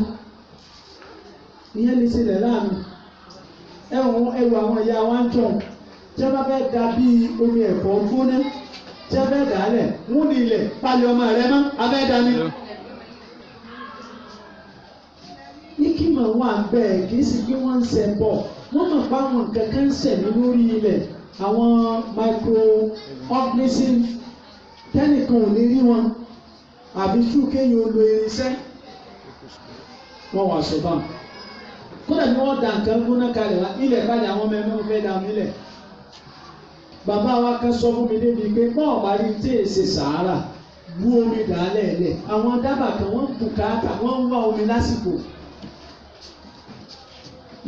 ìyẹn lè ṣẹlẹ̀ láàánú ẹwù àwọn ìyá wa ń jọ tí wọ́n bá fẹ́ da bíi omi ẹ̀fọ́ gbóná tí wọ́n fẹ́ dà á lẹ̀ wọ́n ní ilẹ̀ palẹ̀ ọmọ rẹ mọ́ abẹ́dání. Ìkìmọ̀ wà bẹ́ẹ̀ kì í sì pé wọ́n ń ṣẹ̀ bọ̀ wọ́n mọ̀ pé àwọn nǹkan kan ń ṣẹ̀mí lórí ilẹ̀ àwọn microorganism tẹ́nìkan ò lè rí wọn àbí tú kéèyàn ó lo irinṣẹ́ wọ́n wà sọ báwọn. Kódà bí wọ́n da nǹkan gbóná kalẹ̀ wá ilẹ̀ balẹ̀ àwọn ọmọ ẹ̀mọ́ fẹ́ dà nílẹ̀. Bàbá wa kan sọ fún mi débi pé bọ́ọ̀ bá rí tí èsì sàárà bú omi dàálẹ̀ lẹ̀ àwọn dábàá kan wọ́n bùkátà wọ́n ń wá omi lásìkò.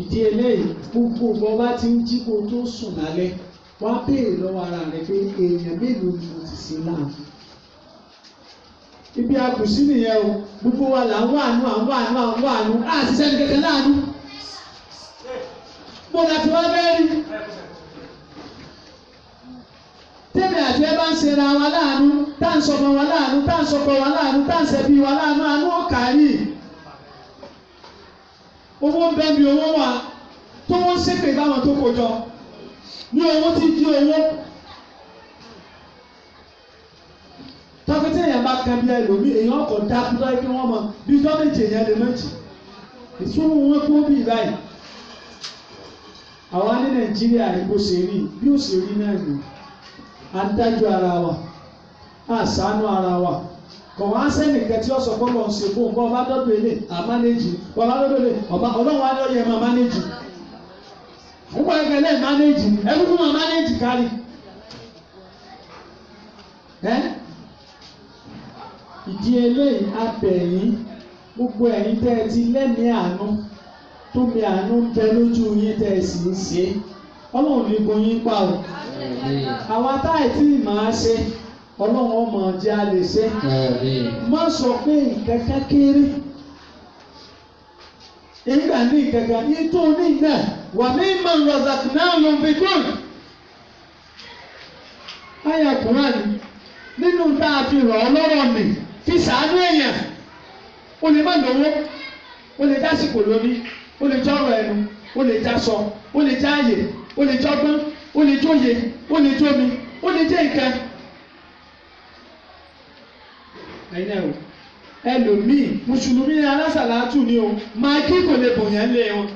Ìdí eléyìí gbogbo bọ́ bá ti ń jí kó tó sùn lálẹ́ wá béèrè lọ́wọ́ ara rẹ̀ pé èèyàn mélòó ni mo ti sí láàánú. Ibi àkùsí nìyẹn o gbogbo wa là ń wá àánú àti sẹ́ni kẹ̀kẹ́ láàánú. Mo láti wá bẹ́ẹ̀ rí. Tẹ́mi àti ẹ bá ń ṣe ra wa láàánú, tá à ń sọmọ wa láàánú, tá à ń sọkọ wa láàánú, tá à ń ṣẹbí wa láàánú, àánú ọ̀kà yìí. Owó ń bẹ bí owó wà tó wọ́n ṣépè báwọn tó kó jọ. Ní owó tí di owó. Tọ́kítì èèyàn bá kan bí ẹlòmíì, èèyàn ọkọ̀ dákú tó yẹ kí wọ́n mọ bí ọjọ́ méje èèyàn lè méjì. Ìṣòwò wọn kó bí báyìí. Àwa ní Nàìjíríà ni bó ṣe rí, bí ó ṣe rí náà nù. Adájọ́ ara wa, àṣàánú ara wa. Kọ̀ wá sẹ́nìkan tí ó sọ pé wọ́n ṣe fún ọba dọ́dọ̀ ilé àmánéjì, ọba dọ́dọ̀ ilé ọlọ́run wa ni ó yẹ máa mánéjì. Nígbà yẹn lẹ́yìn mánéjì, ẹbí fún máa mánéjì kárí. Ìdí eléyìí abẹ̀yìn gbogbo ẹ̀yin tẹ́ ẹ ti lẹ́mìí àánú tó mi àánú ń bẹ lójú yín tẹ́ ẹ sì ń ṣe é. Ọlọ́run ní gun yín pa o. Àwa táì tí ì máa ṣe ọlọ́run ọmọ jẹ́ a lè ṣe. Má sọ pé ìkẹ́kẹ́ kéré. Ìgbà ní ìkẹ́kẹ́ ní tó ní náà wà ní ìmọ̀ razaqnahum yunfiqun. Àyà Kùránì nínú tá a fi rọ̀ ọ́ lọ́rọ̀ nì fi ṣàánú èèyàn. O lè má lówó, o lè dásìkò lóní, o lè jọ́rọ̀ ẹnu, o lè jásọ, o lè jáàyè, o lè jọ́gbọ́n, o lè jóye, o lè jómi, o lè jẹ́ nǹkan. ẹ̀yin náà o ẹlòmíì mùsùlùmí alásàlátù ni o magi kò lè bòyàn lé wọn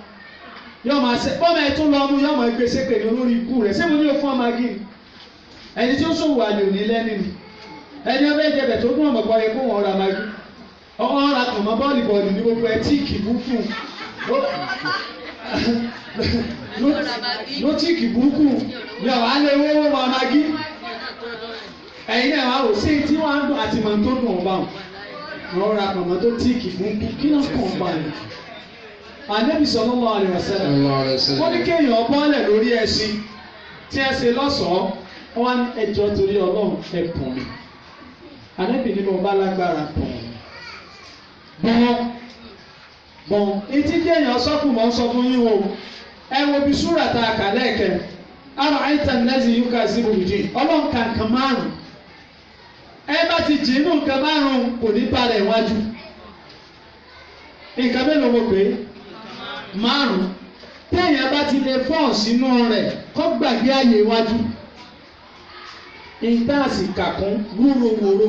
yóò máa ṣe bọ́mọ ẹ̀ tún lọ mú yóò máa gbé ṣépè ní olórí ikú rẹ̀ ṣé mo ní o fún ọ magi ni ẹni tí ó ṣòwò àlè òní lẹ́ni ni ẹni ọbẹ̀ ìjẹbẹ̀ tó dún ọmọ gbọ́ yẹ kó wọn ra magi ọ̀hún ra kàn mọ́ bọ́ọ̀lì ní gbogbo ẹ̀ tíìkì burúkú ló tíìkì burúkú ni ọ̀hún alẹ́ owó wọn magi ẹ̀yin náà wà ó sí tí wọ́n á dùn àti mọ̀ tó dùn ọ̀bá wọn ra kàn mọ́ tó tíìkì burúkú kí náà kàn ọ̀bá yẹn. Ànábì sallallahu alaihi wasallam wọ́n ní kéèyàn bọ́ọ̀lẹ̀ lórí ẹṣin tí ẹ ṣe lọ́sọ̀ọ́ wọ́n ní ẹjọ́ torí Ọlọ́run ẹ̀pọ̀n mi Ànábì ní mo bá lágbára bọ̀n etí kéèyàn sọ́kùn mọ́ sọ fún yín o ẹ wo bí súrà tá a kà lẹ́ẹ̀kẹ́ ara'ayta allazi yukazzibu bid-din Ọlọ́run ka nǹkan márùn-ún ẹ bá ti jìnnú nǹkan márùn-ún kò ní balẹ̀ wájú nǹkan mélòó mo pè é márùn téèyàn bá ti lè fọ́ sínú rẹ̀ kó gbàgbé àyè iwájú ìtaàsì kàkún wúrowòro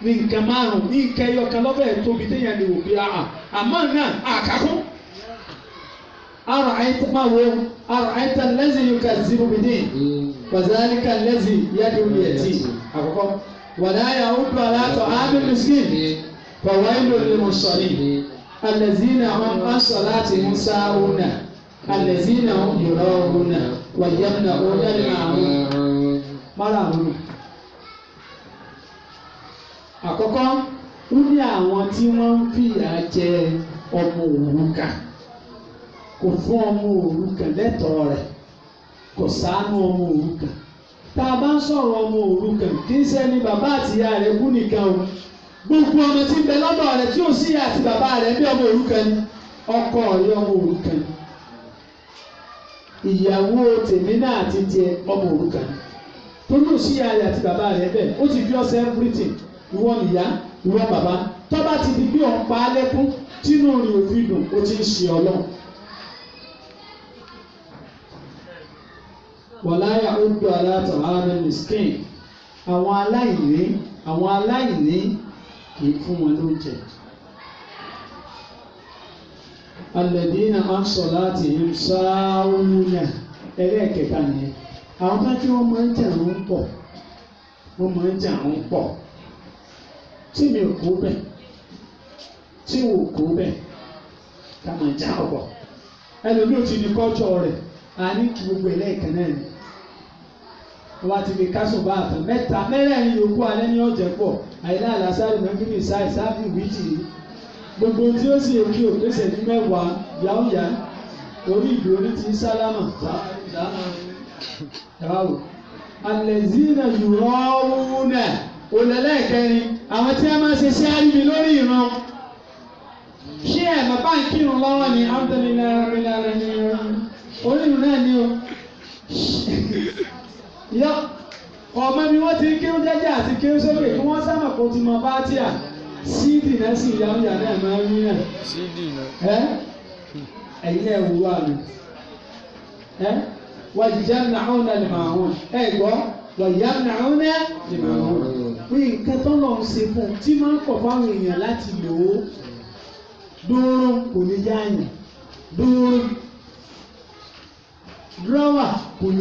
ní nǹkan márùn ní nǹkan ẹyọkan lọ́fẹ̀ẹ́ tóbi téèyàn lè wò bí àmọ́ náà àkàkún ara'ayta allazi yukazzibu bid-din fadhalika allazi yad'u al-yatim àkọ́kọ́ wala ya'uddu ala ta'amil miskin fawailun lil-musallin الذين هم عن صلاتهم ساهون الذين هم يراءون ويمنعون الماعون márààrún àkọ́kọ́ ó ní àwọn tí wọ́n ń fìyà jẹ ọmọ òrukàn kò fún ọmọ òrukàn lẹ́tọ̀ọ́ rẹ̀ kò ṣàánú ọmọ òrukàn tá a bá ń sọ̀rọ̀ ọmọ òrukàn kì í ṣe ní bàbá àti ìyá rẹ̀ kú nìkan o gbogbo ọmọ tí ń bẹ lọ́dọ̀ rẹ̀ tí ò sí ìyá àti bàbá rẹ̀ bí ọmọ òrukàn ni ọkọ rẹ̀ ọmọ òrukàn ni ìyàwó tèmi náà àti tiẹ̀ ọmọ òrukàn ni tó ní ò sí ìyá rẹ̀ àti bàbá rẹ̀ bẹ́ẹ̀ ó ti fi ọsẹ everything ìwọ nìyá ìwọ bàbá tó bá ti di bí ọ̀n pa á lẹ́kún tínú rìn òfin dùn ó ti ń ṣe Ọlọ́run. wala ya'uddu ala ta'amil miskin àwọn aláìní kìí fún wọn lóúnjẹ. alladhina an salatihim sahuna ẹlẹ́ẹ̀kẹta nìyẹn àwọn kan tí wọ́n máa ń jà ń pọ̀ tí mi ò kó bẹ́ẹ̀ tí wò kó bẹ́ẹ̀ ká máa jà ọ̀pọ̀ ẹlòmíì ò ti ní kọ́jọ́ rẹ̀ àní kí gbogbo ẹlẹ́ẹ̀kan náà ni wọ́n bá ti fi kásùn bá àtàn mẹ́ta mẹ́rẹ̀ẹ̀rin yòókù alẹ́ ní ọ̀jẹ̀ pọ̀ àyílá àlásárì mẹ́fìlì sáfì wíìtì gbogbo tí ó sì èkì òpèsè ní mẹ́wàá yáwùyá orí ìlú orí ti sálámà dáhùn alẹ́zínà yùrọ̀ọ́wùnà òlẹ́lẹ́kẹrin àwọn tí a máa ṣe sí àríbi lórí ìran ṣé ẹ̀ bàbá ń kírun lọ́wọ́ ni alhamdulilayi ni orí ìrun náà ni o yọ ọmọ mi wọ́n ti ń kírun jẹ́jẹ́ àti kírun sókè kí wọ́n sábà kó ti mọ bátíà sídì náà sì yáwùyá náà máa ń rí náà ẹ̀yin náà wúwo àná wàjìjàmnàún al-ma'un gbọ́ wàjìjàmnàún al-ma'un pé nǹkan tó lọ ń ṣe fún tí máa ń pọ̀ fáwọn èèyàn láti lò ó dúró kò ní yáàyàn dúró dúrọ́wà kò ní.